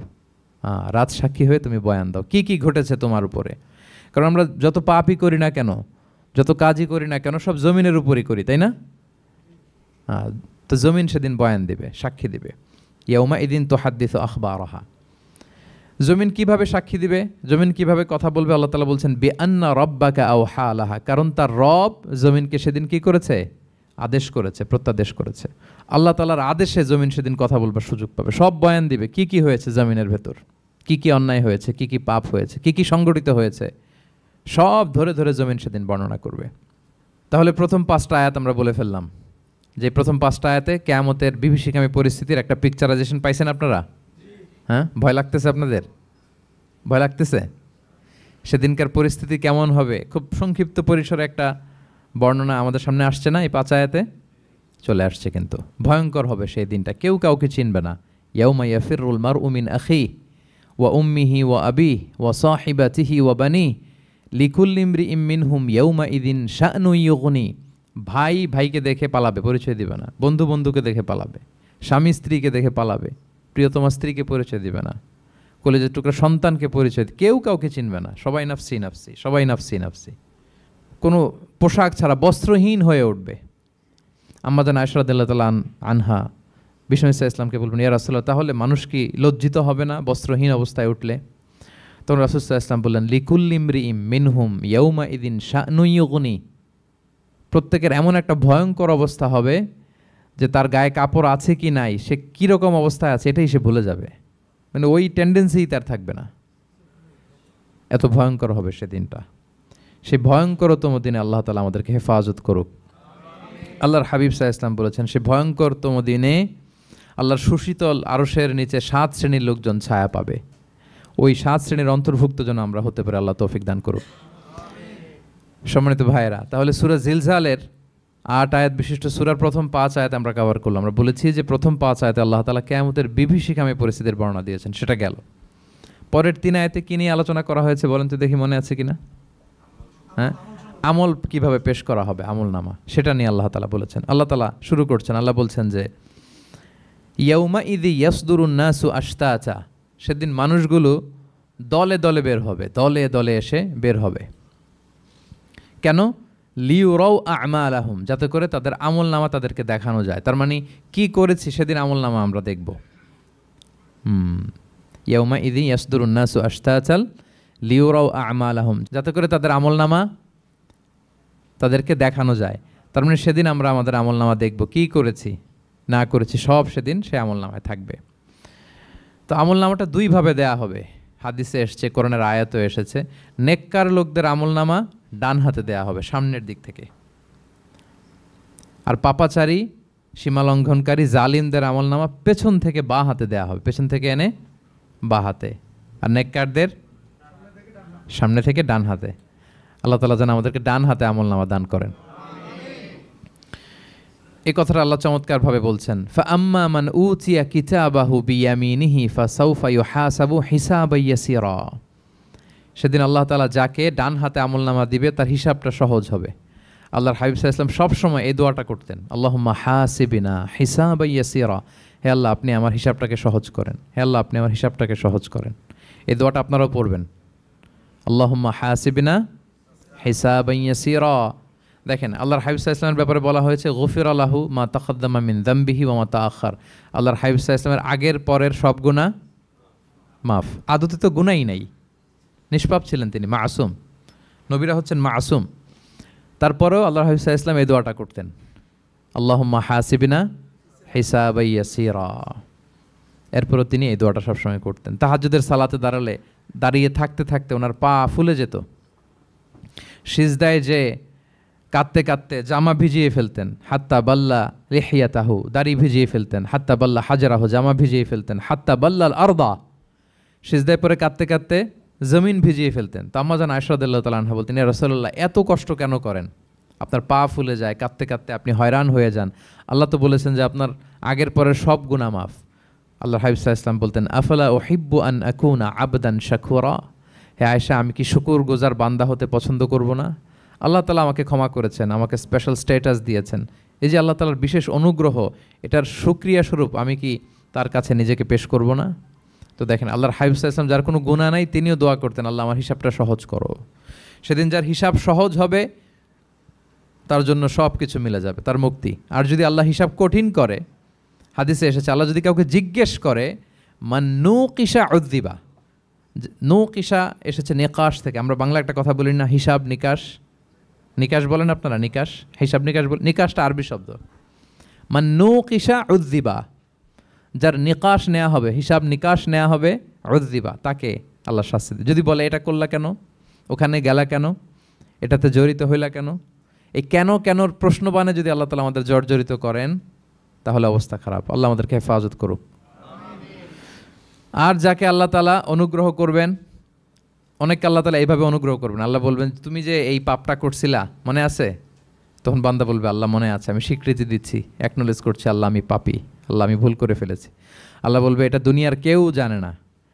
রাত সাক্ষী হয়ে তুমি বয়ান দাও, কি কি ঘটেছে তোমার উপরে। কারণ আমরা যত পাপই করি না কেন, যত কাজই করি না কেন, সব জমিনের উপরই করি, তাই না? তো জমিন সেদিন বয়ান দিবে, সাক্ষী দিবে। ইয়াউমাইদিন তুহাদ্দিসু আখবারাহা। জমিন কিভাবে সাক্ষী দিবে, জমিন কিভাবে কথা বলবে? আল্লাহ তাআলা বলছেন বিআন্না রাব্বাকা আওহা লাহা, কারণ তার রব জমিনকে সেদিন কি করেছে? আদেশ করেছে, প্রত্যাদেশ করেছে। আল্লাহ তাআলার আদেশে জমিন সেদিন কথা বলবার সুযোগ পাবে, সব বয়ান দিবে, কি কি হয়েছে জমিনের ভেতর, কি কি অন্যায় হয়েছে, কি কি পাপ হয়েছে, কি কি সংগঠিত হয়েছে, সব ধরে ধরে জমিন সেদিন বর্ণনা করবে। তাহলে প্রথম 5টা আয়াত আমরা বলে ফেললাম, যে প্রথম 5টা আয়াতে কিয়ামতের বিভীষিকামী পরিস্থিতির একটা পিকচারাইজেশন পাইছেন আপনারা? হ্যাঁ, ভয় লাগতেছে আপনাদের? ভয় লাগতেছে? সেদিনকার পরিস্থিতি কেমন হবে খুব সংক্ষিপ্ত পরিসরে একটা বর্ণনা আমাদের সামনে আসছে না? এই 5 আয়াতে চলে আসছে। কিন্তু ভয়ঙ্কর হবে সেই দিনটা, কেউ কাউকে চিনবে না। ইয়াউমা ইয়াফিরুল মারউ মিন আখিহি ওয়া উম্মিহি ওয়া আবিহি ওয়া সাহিবাতিহি ওয়া বানিহি লিকুল্লি ইমরিইম মিনহুম ইয়াউমা ইদিন শা'নু ইউগনি। ভাই ভাইকে দেখে পালাবে, পরিচয় দিবে না। বন্ধু বন্ধুকে দেখে পালাবে, স্বামী স্ত্রীকে দেখে পালাবে, প্রিয়তমা স্ত্রীকে পরিচয় দিবে না, কলেজের টুকরা সন্তানকে পরিচয়, কেউ কাউকে চিনবে না। সবাই নাফসি নাফসি, সবাই নাফসি নাফসি। কোনো পোশাক ছাড়া বস্ত্রহীন হয়ে উঠবে। আম্মাজান আয়েশা রাদিয়াল্লাহু তাআলা আনহা বিষ্ণু ইসলামকে বলবেন, ইয়া রাসূলুল্লাহ, তাহলে মানুষ কি লজ্জিত হবে না বস্ত্রহীন অবস্থায় উঠলে? তখন রাসূল সাল্লাল্লাহু আলাইহি ওয়াসাল্লাম বললেন, লিকুল্লি ইমরিইম মিনহুম ইয়াউমা ইদিন শা'নু ইউগনি। প্রত্যেকের এমন একটা ভয়ঙ্কর অবস্থা হবে যে তার গায়ে কাপড় আছে কি নাই, সে কীরকম অবস্থায় আছে এটাই সে ভুলে যাবে। মানে ওই টেন্ডেন্সিই তার থাকবে না, এত ভয়ঙ্কর হবে সেদিনটা। সেই ভয়ঙ্করতম দিনে আল্লাহ তাআলা আমাদেরকে হেফাজত করুক। আল্লাহর হাবিব সাল্লাল্লাহু আলাইহি ওয়াসাল্লাম বলেছেন, সে ভয়ঙ্করতম দিনে আল্লাহর সুশীতল আরশের নিচে 7 শ্রেণীর লোকজন ছায়া পাবে। ওই 7 শ্রেণীর অন্তর্ভুক্ত যেন আমরা হতে পারি, আল্লাহ তৌফিক দান করুক। সম্মানিত ভাইয়েরা, তাহলে সূরা জিলজালের 8 আয়াত বিশিষ্ট সূরার প্রথম 5 আয়াত আমরা কভার করলাম। আমরা বলেছি যে প্রথম 5 আয়াতে আল্লাহ তাআলা কিয়ামতের বিভীষিকাময় পরিস্থিতির বর্ণনা দিয়েছেন, সেটা গেল। পরের 3 আয়াতে কি নিয়ে আলোচনা করা হয়েছে বলেন তো দেখি, মনে আছে কিনা? হ্যাঁ, আমল কিভাবে পেশ করা হবে, আমল নামা, সেটা নিয়ে আল্লাহ তাআলা বলেছেন। আল্লাহ তাআলা শুরু করছেন, আল্লাহ বলছেন যে ইয়াউমা ইদি ইয়াসদুরুন নাসু আশতাতা। সেদিন মানুষগুলো দলে দলে বের হবে, দলে দলে এসে বের হবে। কেন? লিউরাউ আমালাহুম, যাতে করে তাদের আমল নামা তাদেরকে দেখানো যায়। তার মানে কি করেছি সেদিন আমল নামা আমরা দেখব। ইয়াউমা ইদি ইয়াসদুরুন নাসু আশতাতাল লিউরাউ আমালাহুম, যাতে করে তাদের আমল নামা তাদেরকে দেখানো যায়। তার মানে সেদিন আমরা আমাদের আমল নামা দেখব, কী করেছি না করেছি সব সেদিন সে আমল নামায় থাকবে। তো আমল নামাটা 2 ভাবে দেয়া হবে, হাদিসে এসছে, কোরআনের আয়াতও এসেছে। নেককার লোকদের আমল নামা ডান হাতে দেয়া হবে, সামনের দিক থেকে। আর পাপাচারী, সীমালঙ্ঘনকারী, জালিমদের আমল নামা পেছন থেকে বাঁ হাতে দেয়া হবে, পেছন থেকে এনে বাঁ হাতে। আর নেককারদের সামনে থেকে ডান হাতে। আল্লাহ তাআলা যেন আমাদেরকে ডান হাতে আমল নামা দান করেন। এই কথাটা আল্লাহ চমৎকারভাবে বলছেন, ফাআম্মা মান উতিয়া কিতাবাহু বিয়ামিনিহি ফাসাউফা ইউহাসাবু হিসাবান ইয়াসিরা। সেদিন আল্লাহ তাআলা যাকে ডান হাতে আমলনামা দিবে তার হিসাবটা সহজ হবে। আল্লাহর হাবিব সাল্লাল্লাহু আলাইহি ওয়াসাল্লাম সবসময় এই দোয়াটা করতেন, আল্লাহুম্মা হাসিবিনা হিসাবান ইয়াসিরা। হে আল্লাহ, আপনি আমার হিসাবটাকে সহজ করেন, হে আল্লাহ, আপনি আমার হিসাবটাকে সহজ করেন। এই দোয়াটা আপনারাও পড়বেন, আল্লাহুম্মা হাসিবিনা হিসাবান ইয়াসিরা। দেখেন, আল্লাহর হাবিব সাল্লাল্লাহু আলাইহি ওয়াসাল্লামের ব্যাপারে বলা হয়েছে, গফিরা লাহু মা তাকাদ্দামা মিন যামবিহি ওয়া মা তাআখার। আল্লাহর হাবিব সাল্লাল্লাহু আলাইহি ওয়াসাল্লামের আগের পরের সব গুনাহ মাফ। আদতে তো গুনাহই নাই, নিষ্পাপ ছিলেন তিনি, মাসুম। নবীরা হচ্ছেন মাসুম। তারপরেও আল্লাহর হাবিব সাল্লাল্লাহু আলাইহি ওয়াসাল্লাম এই দোয়াটা করতেন, আল্লাহুম্মা হাসিবিনা হিসাবান ইয়াসিরা। এরপরও তিনি এই দোয়াটা সবসময় করতেন। তাহাজ্জুদের সালাতে দাঁড়িয়ে থাকতে থাকতে ওনার পা ফুলে যেত। সিজদায় যে কাঁদতে কাঁদতে জামা ভিজিয়ে ফেলতেন, হাত্তা বাল্লা লিহিয়াতাহু, দাড়ি ভিজিয়ে ফেলতেন, হাত্তা বাল্লা হাজারাহু, জামা ভিজিয়ে ফেলতেন, হাত্তা বাল্লাল আরদা, সিজদায় পরে কাঁদতে কাঁদতে জমিন ভিজিয়ে ফেলতেন। তো আম্মাজান আয়েশা রাদিয়াল্লাহু তাআলা আনহা বলতেন, ইয়া রাসূলুল্লাহ, এত কষ্ট কেন করেন? আপনার পা ফুলে যায়, কাঁদতে কাঁদতে আপনি হয়রান হয়ে যান। আল্লাহ তো বলেছেন যে আপনার আগের পরের সব গুনাহ মাফ। আল্লাহর হাবিব সাল্লাল্লাহু আলাইহি ওয়াসাল্লাম বলতেন, আফালা উহিব্বু আন আকুনা আবদান শাকুরা। হে আয়েশা, আমি কি শুকরগুজার বান্দা হতে পছন্দ করব না? আল্লাহ তাআলা আমাকে ক্ষমা করেছেন, আমাকে স্পেশাল স্ট্যাটাস দিয়েছেন। এই যে আল্লাহ তাআলার বিশেষ অনুগ্রহ, এটার শুকরিয়া স্বরূপ আমি কি তার কাছে নিজেকে পেশ করব না? তো দেখেন, আল্লাহর হাবিব সাল্লাল্লাহু আলাইহি ওয়াসাল্লাম, যার কোনো গুনাহ নাই, তিনিও দোয়া করতেন, আল্লাহ আমার হিসাবটা সহজ করো। সেদিন যার হিসাব সহজ হবে তার জন্য সব কিছু মিলে যাবে, তার মুক্তি। আর যদি আল্লাহ হিসাব কঠিন করে, হাদিসে এসেছে, আল্লাহ যদি কাউকে জিজ্ঞেস করে, মান নুকিশা উযযিবা। নুকিশা এসেছে নিকাশ থেকে। আমরা বাংলা একটা কথা বলি না, হিসাব নিকাশ, নিকাশ বলেন আপনারা, নিকাশ, হিসাব নিকাশ বলেন। নিকাশটা আরবি শব্দ। মান নুকিশা উযযিবা, যার নিকাশ নেওয়া হবে, হিসাব নিকাশ নেওয়া হবে, উযযিবা, তাকে আল্লাহ শাস্তি দেবে। যদি বলে এটা করলা কেন, ওখানে গেলা কেন, এটাতে জড়িত হইলা কেন, এই কেন কেনর প্রশ্নবাণে যদি আল্লাহ তাআলা আমাদের জর্জরিত করেন, তাহলে অবস্থা খারাপ। আল্লাহ আমাদেরকে হেফাজত করুক। আর যাকে আল্লাহ তাআলা অনুগ্রহ করবেন, অনেককে আল্লাহ তাআলা এইভাবে অনুগ্রহ করবেন। আল্লাহ বলবেন, তুমি যে এই পাপটা করছিলা মনে আছে? তখন বান্দা বলবে, আল্লাহ মনে আছে, আমি স্বীকৃতি দিচ্ছি, অ্যাকনোলেজ করছি, আল্লাহ আমি পাপী, আল্লাহ আমি ভুল করে ফেলেছি। আল্লাহ বলবে, এটা দুনিয়ার কেউ জানে না,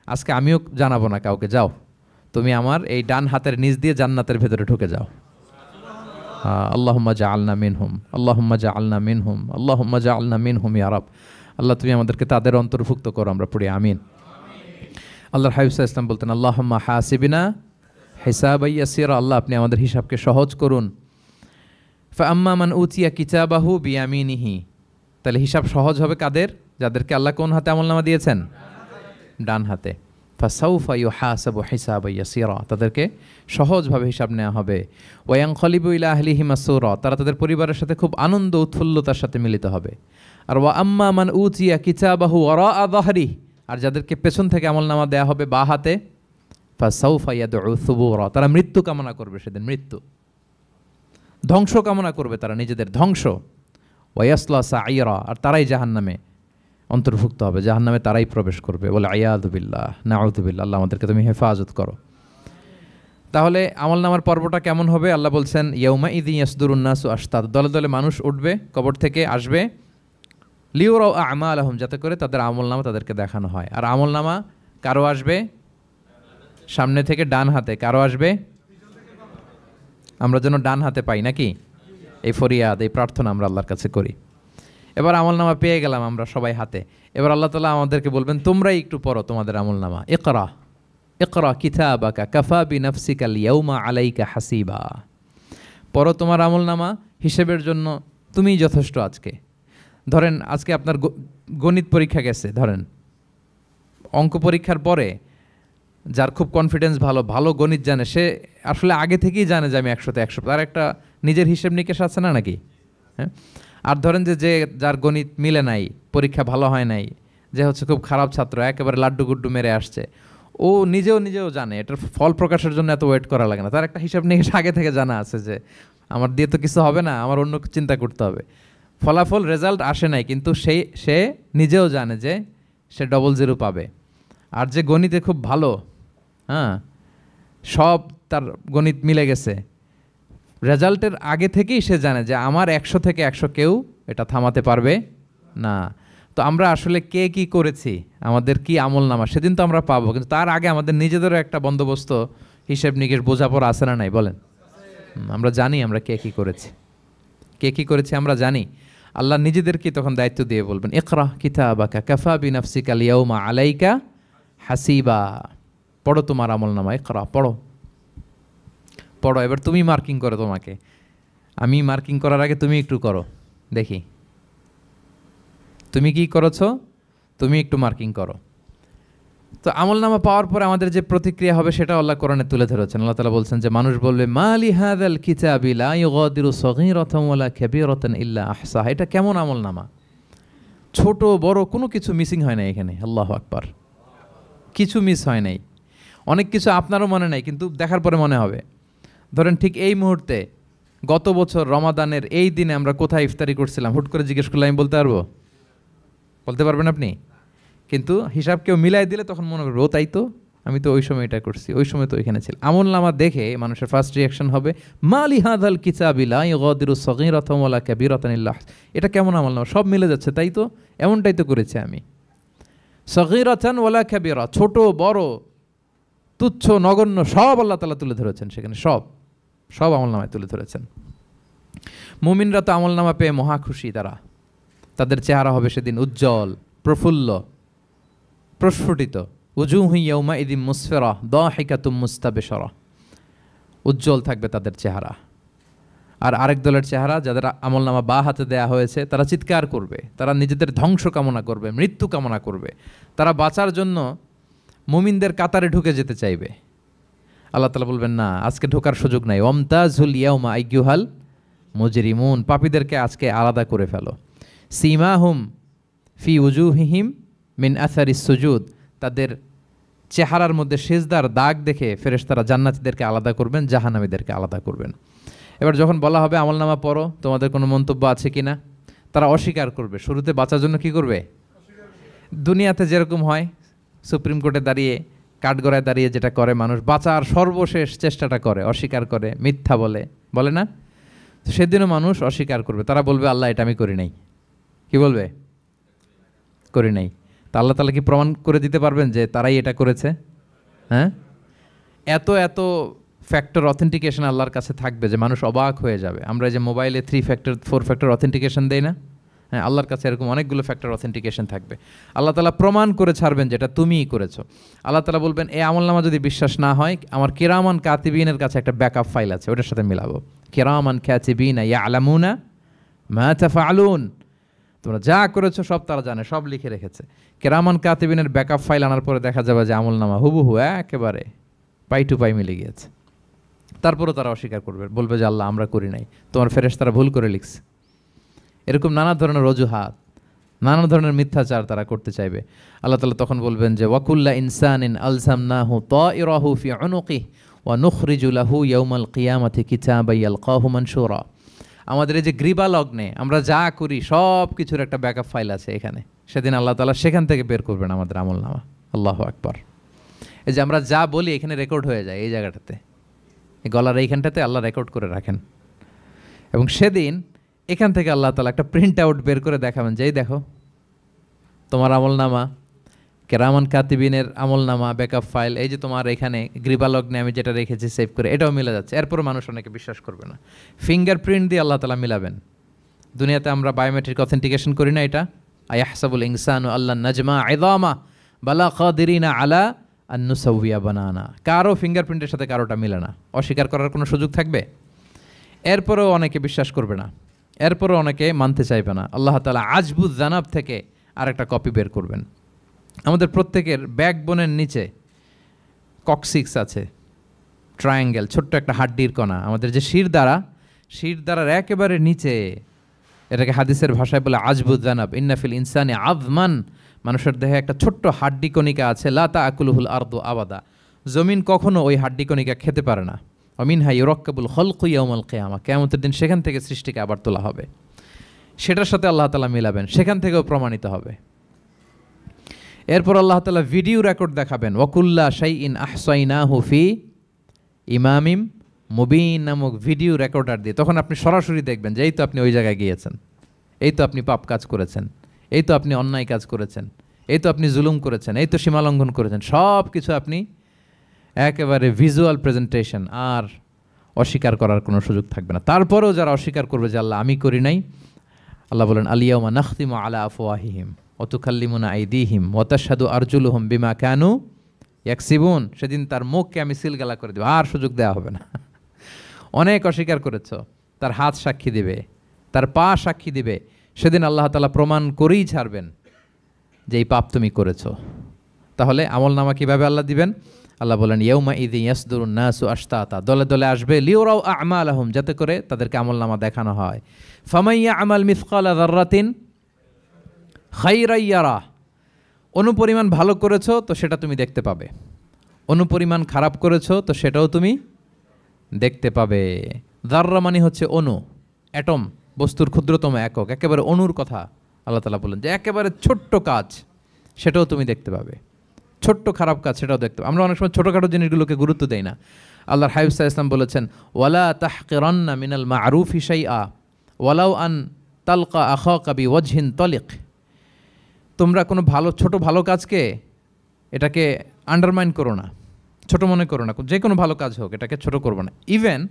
আজকে আমিও জানাবো না কাউকে, যাও তুমি আমার এই ডান হাতের নিচ দিয়ে জান্নাতের ভেতরে ঢুকে যাও। আল্লাহুম্মা জাআলনা মিনহুম, আল্লাহুম্মা জাআলনা মিনহুম, আল্লাহুম্মা জাআলনা মিনহুম ইয়া রাব। আল্লাহ তুমি আমাদেরকে তাদের অন্তর্ভুক্ত করো, আমরা পড়ি আমিন। আল্লাহর হাবিব সাল্লাল্লাহু আলাইহি ওয়াসাল্লাম বলতেন, আল্লাহুম্মা হাসিবিনা হিসাবান ইয়াসিরা, আল্লাহ আপনি আমাদের হিসাবকে সহজ করুন। ফাআম্মা মান উতিয়া কিতাবাহু বিয়ামিনিহি, তাহলে হিসাব সহজ হবে কাদের? যাদেরকে আল্লাহ কোন হাতে আমলনামা দিয়েছেন? ডান হাতে। ফাসাউফা ইউহাসাবু হিসাবান ইয়াসিরা, তাদেরকে সহজভাবে হিসাব নেওয়া হবে। ওয়ায়ানকালিবু ইলা আহলিহি মাসরুরা, তারা তাদের পরিবারের সাথে খুব আনন্দ উৎফুল্লতার সাথে মিলিত হবে। আর ওয়া আম্মা মান উতিয়া কিতাবাহু ওয়ারাআ যাহরি, আর যাদেরকে পেছন থেকে আমলনামা দেয়া হবে বা হাতে, ফাসাউফা ইয়াদউ সুবুরা, তারা মৃত্যু কামনা করবে, সেদিন মৃত্যু, ধ্বংস কামনা করবে, তারা নিজেদের ধ্বংস। ওয়ায়াসলা সাঈরা, আর তারাই জাহান্নামে অন্তর্ভুক্ত হবে, জাহান্নামে তারাই প্রবেশ করবে। বলে আয়াযু বিল্লাহ, নাউযু বিল্লাহ, আল্লাহ আমাদেরকে তুমি হেফাজত করো। তাহলে আমলনামার পর্বটা কেমন হবে? আল্লাহ বলছেন, ইয়াউমা ইযি ইয়াসদুরুন নাসু আশতাত, দলে দলে মানুষ উঠবে, কবর থেকে আসবে, লিউরাউ আমালাহুম, যাতে করে তাদের আমলনামা তাদেরকে দেখানো হয়। আর আমলনামা কারো আসবে সামনে থেকে ডান হাতে, কারো আসবে, আমরা যেন ডান হাতে পাই নাকি? এই ফরিয়াদ, এই প্রার্থনা আমরা আল্লাহর কাছে করি। এবার আমলনামা পেয়ে গেলাম আমরা সবাই হাতে, এবার আল্লাহ তাআলা আমাদেরকে বলবেন, তোমরাই একটু পড়ো তোমাদের আমলনামা। ইকরা ইকরা কিতাবাকা কাফা বিনাফসিকাল ইয়াউমা আলাইকা হাসিবা, পড়ো তোমার আমলনামা, হিসেবের জন্য তুমিই যথেষ্ট আজকে। ধরেন আজকে আপনার গণিত পরীক্ষা গেছে, ধরেন অঙ্ক পরীক্ষার পরে যার খুব কনফিডেন্স ভালো, ভালো গণিত জানে, সে আসলে আগে থেকেই জানে যে আমি 100তে 100, তার একটা নিজের হিসেব নিকেশ আছে না নাকি? হ্যাঁ। আর ধরেন যে যার গণিত মিলে নাই, পরীক্ষা ভালো হয় নাই, যে হচ্ছে খুব খারাপ ছাত্র, একেবারে লাড্ডু গুড্ডু মেরে আসছে, ও নিজেও জানে এটার ফল প্রকাশের জন্য এত ওয়েট করা লাগে না, তার একটা হিসাব নিকেশ আগে থেকে জানা আছে যে আমার দিয়ে তো কিছু হবে না, আমার অন্য চিন্তা করতে হবে। ফলাফল রেজাল্ট আসে নাই, কিন্তু সে নিজেও জানে যে সে 00 পাবে। আর যে গণিতে খুব ভালো, হ্যাঁ, সব তার গণিত মিলে গেছে, রেজাল্টের আগে থেকেই সে জানে যে আমার 100 থেকে 100 কেউ এটা থামাতে পারবে না। তো আমরা আসলে কে কি করেছি, আমাদের কি আমলনামা, সেদিন তো আমরা পাবো, কিন্তু তার আগে আমাদের নিজেদেরও একটা বন্দোবস্ত, হিসেব নিকেশ, বোঝাপড়া আছে না নাই বলেন? আমরা জানি আমরা কে কি করেছি আমরা জানি। আল্লাহ নিজেদেরকে তখন দায়িত্ব দিয়ে বলবেন, ইকরা কিতাবাকা কাফা বিনাফসিকাল ইয়াউমা আলাইকা হাসিবা, পড়ো তোমার আমলনামা, ইকরা, পড়ো। এবার তুমি মার্কিং করো, তোমাকে আমি মার্কিং করার আগে তুমি একটু করো দেখি, তুমি কি করেছো, তুমি একটু মার্কিং করো। তো আমলনামা পাওয়ার পরে আমাদের যে প্রতিক্রিয়া হবে সেটা আল্লাহ কোরআনে তুলে ধরেছেন। আল্লাহ তাআলা বলছেন যে মানুষ বলবে, মালি হাযাল কিতাবি লা ইউগাদিরু সগীরাতান ওয়ালা কাবীরাতান ইল্লা আহসাহা, এটা কেমন আমলনামা, ছোট বড় কোনো কিছু মিসিং হয় না এখানে। আল্লাহু আকবার, কিছু মিস হয় নাই। অনেক কিছু আপনারও মনে নাই, কিন্তু দেখার পরে মনে হবে। ধরেন ঠিক এই মুহূর্তে গত বছর রমাদানের এই দিনে আমরা কোথায় ইফতারি করছিলাম, হুট করে জিজ্ঞেস করলে আমি বলতে পারবো? বলতে পারবেন আপনি? কিন্তু হিসাব কেউ মিলাই দিলে তখন মনে করবে, ও তাই তো, আমি তো ওই সময় এটা করছি, ওই সময় তো ওইখানে ছিল। আমলনামা দেখে মানুষের ফার্স্ট রিয়াকশন হবে, মালি হাযাল কিতাবি লা ইউগাদিরু সগীরাতান ওয়ালা কাবীরাতান ইল্লা, এটা কেমন আমলনামা, সব মিলে যাচ্ছে, তাই তো, এমনটাই তো করেছি আমি। সগীরাতান ওয়ালা কাবীরা, ছোট বড় তুচ্ছ নগণ্য সব আল্লাহ তাআলা তুলে ধরেছেন সেখানে, সব আমলনামায় তুলে ধরেছেন। মুমিনরা তো আমলনামা পেয়ে মহা খুশি, তাদের চেহারা হবে সেদিন উজ্জ্বল, প্রফুল্ল, প্রস্ফুটিত। উজুহু ইয়াউমাইযিন মুসফিরা দাহিকাতুম মুস্তাবশিরা, উজ্জ্বল থাকবে তাদের চেহারা। আর আরেক দলের চেহারা, যাদের আমলনামা বা হাতে দেয়া হয়েছে, তারা চিৎকার করবে, তারা নিজেদের ধ্বংস কামনা করবে, মৃত্যু কামনা করবে, তারা বাঁচার জন্য মুমিনদের কাতারে ঢুকে যেতে চাইবে। আল্লাহ তাআলা বলবেন, না, আজকে ঢোকার সুযোগ নাই। ওয়ামতাজুল ইয়াউমা আইয়ুহাল মুজরিমুন, পাপীদেরকে আজকে আলাদা করে ফেলো। সীমাহুম ফি উজুহিহিম মিন আসারিস সুজুদ, তাদের চেহারার মধ্যে সিজদার দাগ দেখে ফেরেশতারা জান্নাতীদেরকে আলাদা করবেন, জাহান্নামীদেরকে আলাদা করবেন। এবার যখন বলা হবে আমলনামা পড়ো, তোমাদের কোনো মন্তব্য আছে কিনা, তারা অস্বীকার করবে। শুরুতে বাঁচার জন্য কি করবে? দুনিয়াতে যেরকম হয়, সুপ্রিম কোর্টে দাঁড়িয়ে, কাঠগড়ায় দাঁড়িয়ে যেটা করে মানুষ, বাঁচার সর্বশেষ চেষ্টাটা করে, অস্বীকার করে, মিথ্যা বলে না? সেদিনও মানুষ অস্বীকার করবে, তারা বলবে, আল্লাহ এটা আমি করি নাই। কি বলবে? করি নাই। তা আল্লাহ তাআলা কি প্রমাণ করে দিতে পারবেন যে তারাই এটা করেছে? হ্যাঁ, এত এত ফ্যাক্টর অথেন্টিকেশন আল্লাহর কাছে থাকবে যে মানুষ অবাক হয়ে যাবে। আমরা যে মোবাইলে 3 ফ্যাক্টর 4 ফ্যাক্টর অথেন্টিকেশন দেই না, হ্যাঁ, আল্লাহর কাছে এরকম অনেকগুলো ফ্যাক্টর অথেন্টিকেশন থাকবে। আল্লাহ তাআলা প্রমাণ করে ছাড়বেন যেটা তুমিই করেছো। আল্লাহ তাআলা বলবেন এই আমলনামা যদি বিশ্বাস না হয়, আমার কিরামান কাতিবিনের কাছে একটা ব্যাকআপ ফাইল আছে, ওটার সাথে মিলাবো। কিরামান কাতিবিনা ইয়ালামুনা মা তাফআলুন, তোমরা যা করেছো সব তারা জানে, সব লিখে রেখেছে। কিরামান কাতিবিনের ব্যাকআপ ফাইল আনার পরে দেখা যাবে যে আমলনামা হুবহু একেবারে পাই টু পাই মিলে গিয়েছে। তারপরও তারা অস্বীকার করবে, বলবে যে আল্লাহ আমরা করি নাই, তোমার ফেরেশতারা ভুল করে লিখছে। এরকম নানা ধরনের অজুহাত, নানা ধরনের মিথ্যাচার তারা করতে চাইবে। আল্লাহ তাআলা তখন বলবেন যে ওয়াকুল্লা ইনসানিন আলজামনাহু তাইরাহু ফি উনুকিহি ওয়া নুখরিজু লাহু ইয়াউমাল কিয়ামাতি কিতাবান ইয়ালকাহু মানশুরা। আমাদের এই যে গ্রীবা লগ্নে আমরা যা করি সব কিছুর একটা ব্যাকআপ ফাইল আছে এখানে, সেদিন আল্লাহ তাআলা সেখান থেকে বের করবেন আমাদের আমলনামা। আল্লাহু আকবার। এই যে আমরা যা বলি এখানে রেকর্ড হয়ে যায়, এই জায়গাটাতে, এই গলার এইখানটাতে আল্লাহ রেকর্ড করে রাখেন। এবং সেদিন এখান থেকে আল্লাহ তাআলা একটা প্রিন্ট আউট বের করে দেখাবেন যে এই দেখো তোমার আমলনামা, কেরামান কাতিবিনের আমলনামা ব্যাকআপ ফাইল, এই যে তোমার এখানে গ্রীবালগ্নে আমি যেটা রেখেছি সেভ করে, এটাও মিলে যাচ্ছে। এরপর মানুষ অনেকে বিশ্বাস করবে না। ফিঙ্গারপ্রিন্ট দিয়ে আল্লাহ তাআলা মিলাবেন। দুনিয়াতে আমরা বায়োমেট্রিক অথেন্টিকেশন করি না, এটা আয়াহসাবুল ইনসানু আল্লাহ নাজমা ইযামা বালা কাদিরিনা আলা আন নুসাউইয়া বানানা। কারো ফিঙ্গারপ্রিন্টের সাথে কারোটা মিলে না, অস্বীকার করার কোনো সুযোগ থাকবে? এরপরেও অনেকে বিশ্বাস করবে না, এরপরও অনেকে মানতে চাইবে না। আল্লাহ তাআলা আজবুজ জানাব থেকে আরেকটা কপি বের করবেন। আমাদের প্রত্যেকের ব্যাকবোনের নিচে কক্সিক্স আছে, ট্রায়াঙ্গেল, ছোট্ট একটা হাড্ডির কণা, আমাদের যে শিরদাঁড়ার একেবারে নিচে, এটাকে হাদিসের ভাষায় বলে আজবুজ জানাব। ইন্নাফিল ইনসানি আযমান, মানুষের দেহে একটা ছোট্ট হাড্ডি কণিকা আছে, লা তাআকুলুহুল আরদু আবাদা, জমিন কখনো ওই হাড্ডি কণিকা খেতে পারে না। অমিনহা ইউরাক্কাবুল খালকু ইয়াউমাল কিয়ামা, কিয়ামতের দিন সেখান থেকে সৃষ্টিকে আবার তোলা হবে, সেটার সাথে আল্লাহ তাআলা মিলাবেন, সেখান থেকেও প্রমাণিত হবে। এরপর আল্লাহ তাআলা ভিডিও রেকর্ড দেখাবেন। ওয়াকুল্লা শাইইন আহসাইনাহু ফি ইমামিম মুবিন নামক ভিডিও রেকর্ডার দিয়ে তখন আপনি সরাসরি দেখবেন যে এই তো আপনি ওই জায়গায় গিয়েছেন, এই তো আপনি পাপ কাজ করেছেন, এই তো আপনি অন্যায় কাজ করেছেন, এই তো আপনি জুলুম করেছেন, এই তো সীমালঙ্ঘন করেছেন, সব কিছু আপনি একেবারে ভিজুয়াল প্রেজেন্টেশন, আর অস্বীকার করার কোনো সুযোগ থাকবে না। তারপরেও যারা অস্বীকার করবে যে আল্লাহ আমি করি নাই, আল্লাহ বলেন আলিয়াউমা নাখতিমু আলা আফওয়াহিহিম ওয়া তুকাল্লিমুনা আইদিহিম ওয়া তাশহাদু আরজুলুহুম বিমা কানু ইয়াকসিবুন, সেদিন তার মুখকে আমি সিলগালা করে দেব, আর সুযোগ দেওয়া হবে না। অনেক অস্বীকার করেছ, তার হাত সাক্ষী দিবে, তার পা সাক্ষী দিবে, সেদিন আল্লাহ তাআলা প্রমাণ করেই ছাড়বেন যে এই পাপ তুমি করেছো। তাহলে আমলনামা কিভাবে আল্লাহ দিবেন? আল্লাহ বলেন ইয়াউমা ইযি ইয়াসদুরুন নাসু আশতাতা, দলে দলে আসবে, লিউরাউ আমালাহুম, যাতে করে তাদেরকে আমলনামা দেখানো হয়। ফামাইয়া আমাল মিসকালা যাররাতিন খাইরান ইয়ারা, অনুপরিমাণ ভালো করেছো তো সেটা তুমি দেখতে পাবে, অনুপরিমাণ খারাপ করেছো তো সেটাও তুমি দেখতে পাবে। যাররা মানে হচ্ছে অণু, অ্যাটম, বস্তুর ক্ষুদ্রতম একক, একেবারে অণুর কথা আল্লাহ তাআলা বলেন যে একেবারে ছোট্ট কাজ সেটাও তুমি দেখতে পাবে, ছোট্ট খারাপ কাজ সেটাও দেখতে পাবে। আমরা অনেক সময় ছোটোখাটো জিনিসগুলোকে গুরুত্ব দেই না। আল্লাহর হাবিব সাল্লাল্লাহু আলাইহি ওয়াসাল্লাম বলেছেন ওয়ালা তাহকিরান্না মিনাল মা'রুফি শাইআ ওয়ালাউ আন তালকা আখাকা বিওয়াজহিন তালিক, তোমরা কোনো ছোট ভালো কাজকে এটাকে আন্ডারমাইন করো না, ছোট মনে করো না, যে কোনো ভালো কাজ হোক এটাকে ছোট করবো না। ইভেন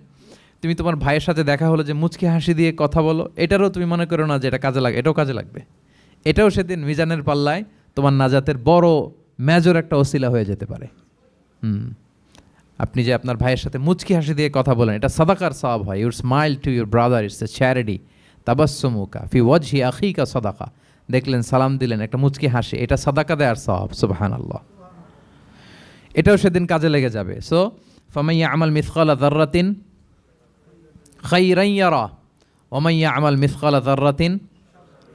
তুমি তোমার ভাইয়ের সাথে দেখা হলো যে মুচকি হাসি দিয়ে কথা বলো, এটারও তুমি মনে করো না যে এটা কাজে লাগে, এটাও কাজে লাগবে, এটাও সেদিন মিজানের পাল্লায় তোমার নাজাতের বড় মেজর একটা ওসিলা হয়ে যেতে পারে। আপনি যে আপনার ভাইয়ের সাথে মুচকি হাসি দিয়ে কথা বলেন, এটা সাদাকার সওয়াব হয়। Your smile to your brother it's a charity, তাবাসসুমুকা ফি ওয়াজহি আখিকা সাদাকা, দেখলেন সালাম দিলেন, একটা মুচকি হাসি, এটা সাদাকা দেওয়ার সওয়াব। সুবহানাল্লাহ, এটাও সেদিন কাজে লেগে যাবে। সো ফামাইয়া আমাল মিসকালা যাররাতিন খাইরান ইয়ারা ওয়া মাইয়া আমাল মিসকালা যাররাতিন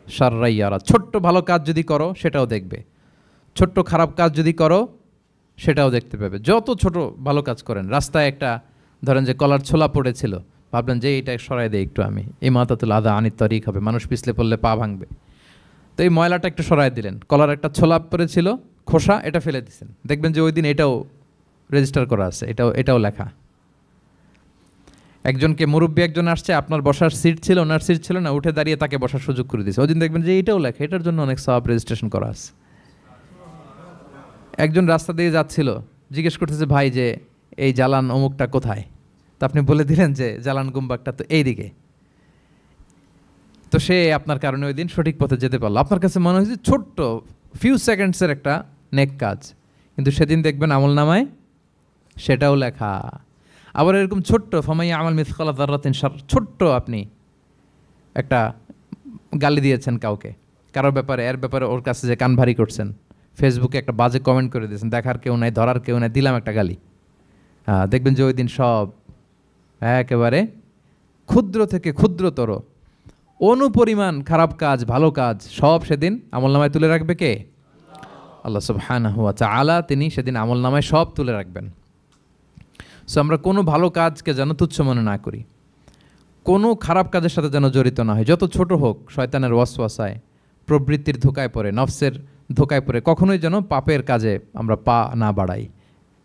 শাররান ইয়ারা, ছোট্ট ভালো কাজ যদি করো সেটাও দেখবে, ছোট্ট খারাপ কাজ যদি করো সেটাও দেখতে পাবে। যত ছোট ভালো কাজ করেন, রাস্তায় একটা ধরেন যে কলার ছোলা পড়েছিল, ভাবলেন যে এইটা সরাই দেয় একটু, আমি এই মাতাতুল আদা আনিত তরিক হবে, মানুষ পিছলে পড়লে পা ভাঙবে, তো এই ময়লাটা একটু সরাই দিলেন। কলার একটা ছোলা পড়েছিল খোসা, এটা ফেলে দিচ্ছেন, দেখবেন যে ওই দিন এটাও রেজিস্টার করা আছে, এটাও লেখা। একজনকে মুরব্বী একজন আসছে, আপনার বসার সিট ছিল, ওনার সিট ছিল না, উঠে দাঁড়িয়ে তাকে বসার সুযোগ করে দিয়েছে, ওই দিন দেখবেন যে এটাও লেখা, এটার জন্য অনেক সওয়াব রেজিস্ট্রেশন করা আছে। একজন রাস্তা দিয়ে যাচ্ছিল, জিজ্ঞেস করতেছে ভাই যে এই জালান অমুকটা কোথায়, তো আপনি বলে দিলেন যে জালান গুম্বাকটা তো এইদিকে, তো সে আপনার কারণে ওই দিন সঠিক পথে যেতে পারলো। আপনার কাছে মনে হয়েছে ছোট্ট ফিউ সেকেন্ডসের একটা নেক কাজ, কিন্তু সেদিন দেখবেন আমলনামায় সেটাও লেখা। আবার এরকম ছোট্ট ফামাইয়া আমাল মিসকালা যাররাতিন শার, ছোট্ট আপনি একটা গালি দিয়েছেন কাউকে, কারোর ব্যাপারে, এর ব্যাপারে ওর কাছে যে কান ভারী করছেন, ফেসবুকে একটা বাজে কমেন্ট করে দিয়েছেন, দেখার কেউ নাই, ধরার কেউ নাই, দিলাম একটা গালি, দেখবেন যে ওই দিন সব একেবারে ক্ষুদ্র থেকে ক্ষুদ্রতর অনুপরিমাণ খারাপ কাজ, ভালো কাজ সব সেদিন আমলনামায় তুলে রাখবে কে? আল্লাহ সুবহানাহু ওয়া তাআলা, তিনি সেদিন আমলনামায় সব তুলে রাখবেন। সো আমরা কোনো ভালো কাজকে যেন তুচ্ছ মনে না করি, কোনো খারাপ কাজের সাথে যেন জড়িত না হয়, যত ছোট হোক। শয়তানের ওয়াসওয়াসায়, প্রবৃত্তির ধোকায় পড়ে, নফসের ধোকায় পড়ে কখনোই যেন পাপের কাজে আমরা পা না বাড়াই,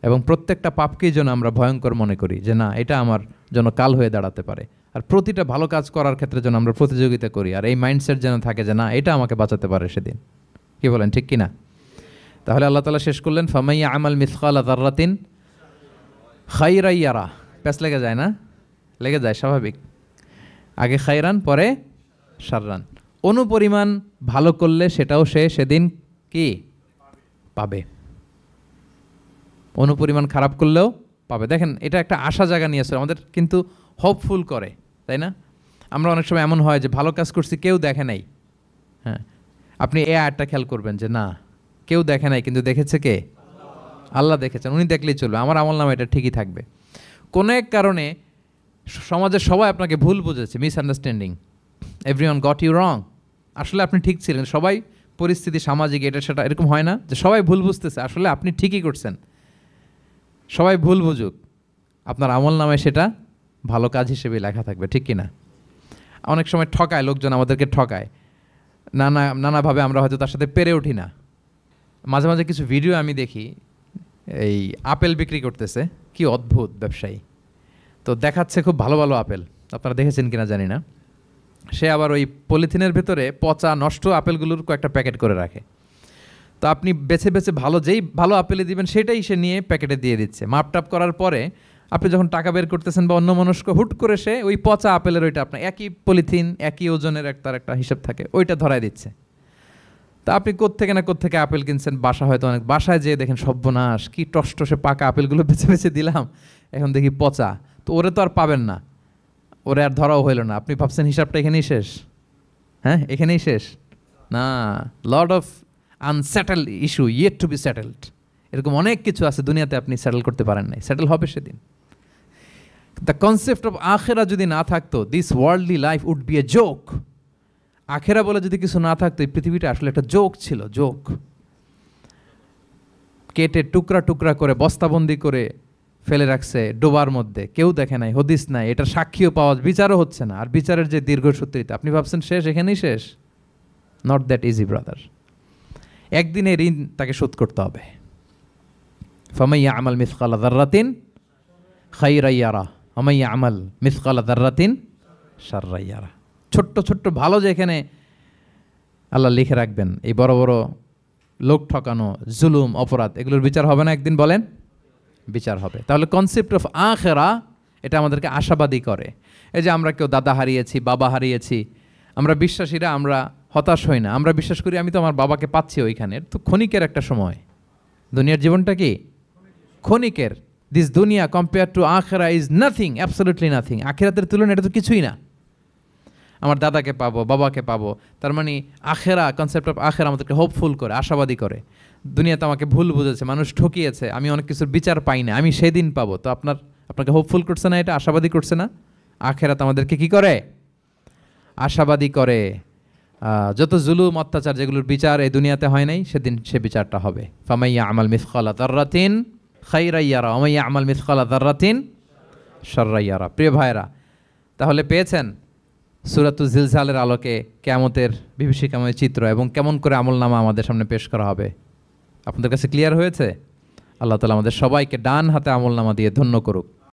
এবং প্রত্যেকটা পাপকেই যেন আমরা ভয়ঙ্কর মনে করি যে না, এটা আমার জন্য কাল হয়ে দাঁড়াতে পারে। আর প্রতিটা ভালো কাজ করার ক্ষেত্রে যেন আমরা প্রতিযোগিতা করি, আর এই মাইন্ডসেট যেন থাকে যে না, এটা আমাকে বাঁচাতে পারে সেদিন। কি বলেন, ঠিক কিনা? তাহলে আল্লাহ তাআলা শেষ করলেন ফামাইয়া আমাল মিসকালা যাররাতিন খাইরান ইয়ারা। প্যাচ লেগে যায় না? লেগে যায়, স্বাভাবিক। আগে খাইরান, পরে শাররান। অনুপরিমাণ ভালো করলে সেটাও সে সেদিন কি পাবে, অনুপরিমাণ খারাপ করলেও পাবে। দেখেন, এটা একটা আশা জায়গা নিয়ে আসলে আমাদের কিন্তু হোপফুল করে, তাই না? আমরা অনেক সময় এমন হয় যে ভালো কাজ করছি, কেউ দেখে নাই। হ্যাঁ, আপনি এই আয়াতটা খেয়াল করবেন যে না, কেউ দেখে নাই, কিন্তু দেখেছে কে? আল্লাহ দেখেছেন, উনি দেখলেই চলবে, আমার আমলনামা এটা ঠিকই থাকবে। কোনো এক কারণে সমাজের সবাই আপনাকে ভুল বুঝেছে, misunderstanding, everyone got you wrong, আসলে আপনি ঠিক ছিলেন। সবাই পরিস্থিতি, সামাজিক, এটা সেটা, এরকম হয় না যে সবাই ভুল বুঝতেছে, আসলে আপনি ঠিকই করছেন। সবাই ভুল বুঝুক, আপনার আমলনামায় সেটা ভালো কাজ হিসেবে লেখা থাকবে, ঠিক কি না? অনেক সময় ঠকায় লোকজন, আমাদেরকে ঠকায় নানাভাবে, আমরা হয়তো তার সাথে পেরে উঠি না। মাঝে মাঝে কিছু ভিডিও আমি দেখি, এই আপেল বিক্রি করতেছে, কি অদ্ভুত ব্যবসায়ী, তো দেখাচ্ছে খুব ভালো ভালো আপেল, আপনারা দেখেছেন কিনা জানি না। সে আবার ওই পলিথিনের ভেতরে পচা নষ্ট আপেলগুলোর কয়েকটা প্যাকেট করে রাখে। তো আপনি বেছে বেছে যেই ভালো আপেলে দিবেন সেটাই সে নিয়ে প্যাকেটে দিয়ে দিচ্ছে। মাপটাপ করার পরে আপনি যখন টাকা বের করতেছেন বা অন্যমনস্ক, হুট করে সে ওই পচা আপেলের ওইটা, আপনার একই পলিথিন, একই ওজনের তার একটা হিসাব থাকে, ওইটা ধরায় দিচ্ছে। তা আপনি কোত্থেকে না কোত্থেকে আপেল কিনছেন, হয়তো অনেক, বাসায় যেয়ে দেখেন সর্বনাশ, কি টসটসে পাকা আপেলগুলো বেছে বেছে দিলাম, এখন দেখি পচা। তো ওরে তো আর পাবেন না, ওরে আর ধরাও হইল না। আপনি ভাবছেন হিসাবটা এখানেই শেষ? হ্যাঁ, এখানেই শেষ না। Lot of unsettled issue yet to be settled, এরকম অনেক কিছু আছে দুনিয়াতে আপনি সেটেল করতে পারেন নাই, সেটেল হবে সেদিন। দ্য কনসেপ্ট অফ আখেরা যদি না থাকতো, this worldly life would be a joke. আখেরা বলে যদি কিছু না থাকতো, এই পৃথিবীটা আসলে একটা জোক ছিল, জোক। কেটে টুকরা টুকরা করে বস্তাবন্দি করে ফেলে রাখছে ডোবার মধ্যে, কেউ দেখে নাই, হদিস নাই, এটার সাক্ষীও পাওয়া, বিচারও হচ্ছে না। আর বিচারের যে দীর্ঘসূত্রিতা, আপনি ভাবছেন শেষ, এখানেই শেষ? Not that easy brother. একদিনে ঋণ তাকে শোধ করতে হবে। ফামাইয়া আমাল মিসকালা যাররাতিন খাইরান ইয়ারা ওয়া মাইয়া আমাল মিসকালা যাররাতিন শাররান ইয়ারা। ছোট্ট ছোট্ট ভালো যেখানে আল্লাহ লিখে রাখবেন, এই বড় বড় লোক ঠকানো, জুলুম, অপরাধ, এগুলোর বিচার হবে না একদিন? বলেন, বিচার হবে। তাহলে কনসেপ্ট অফ আখেরা, এটা আমাদেরকে আশাবাদী করে। এই যে আমরা কেউ দাদা হারিয়েছি, বাবা হারিয়েছি, আমরা বিশ্বাসীরা, আমরা হতাশ হই না, আমরা বিশ্বাস করি আমি তো আমার বাবাকে পাচ্ছি ওইখানে। তো ক্ষণিকের একটা সময়, দুনিয়ার জীবনটা কি ক্ষণিকের। দিস দুনিয়া কম্পেয়ার টু আখেরা ইজ নাথিং, অ্যাবসলিউটলি নাথিং। আখিরাতের তুলনায় এটা তো কিছুই না। আমার দাদাকে পাবো, বাবাকে পাবো, তার মানে আখেরা, কনসেপ্ট অফ আখেরা আমাদেরকে হোপফুল করে, আশাবাদী করে। দুনিয়াতে আমাকে ভুল বুঝেছে, মানুষ ঠকিয়েছে, আমি অনেক কিছুর বিচার পাই না, আমি সেদিন পাবো। তো আপনাকে হোপফুল করছে না, এটা আশাবাদী করছে না? আখেরাত আমাদেরকে কি করে? আশাবাদী করে। যত জুলুম, অত্যাচার, যেগুলোর বিচার এই দুনিয়াতে হয় নাই, সেদিন সে বিচারটা হবে। ফামাইয়া আমাল মিসকালা যাররাতিন খাইরান ইয়ারা ওয়া মাইয়া আমাল মিসকালা যাররাতিন শাররান ইয়ারা। প্রিয় ভাইরা, তাহলে পেয়েছেন সূরাতুল জিলজালের আলোকে কিয়ামতের বিভীষিকাময় চিত্র এবং কেমন করে আমলনামা আমাদের সামনে পেশ করা হবে। আপনাদের কাছে ক্লিয়ার হয়েছে? আল্লাহ তাআলা আমাদের সবাইকে ডান হাতে আমলনামা দিয়ে ধন্য করুক।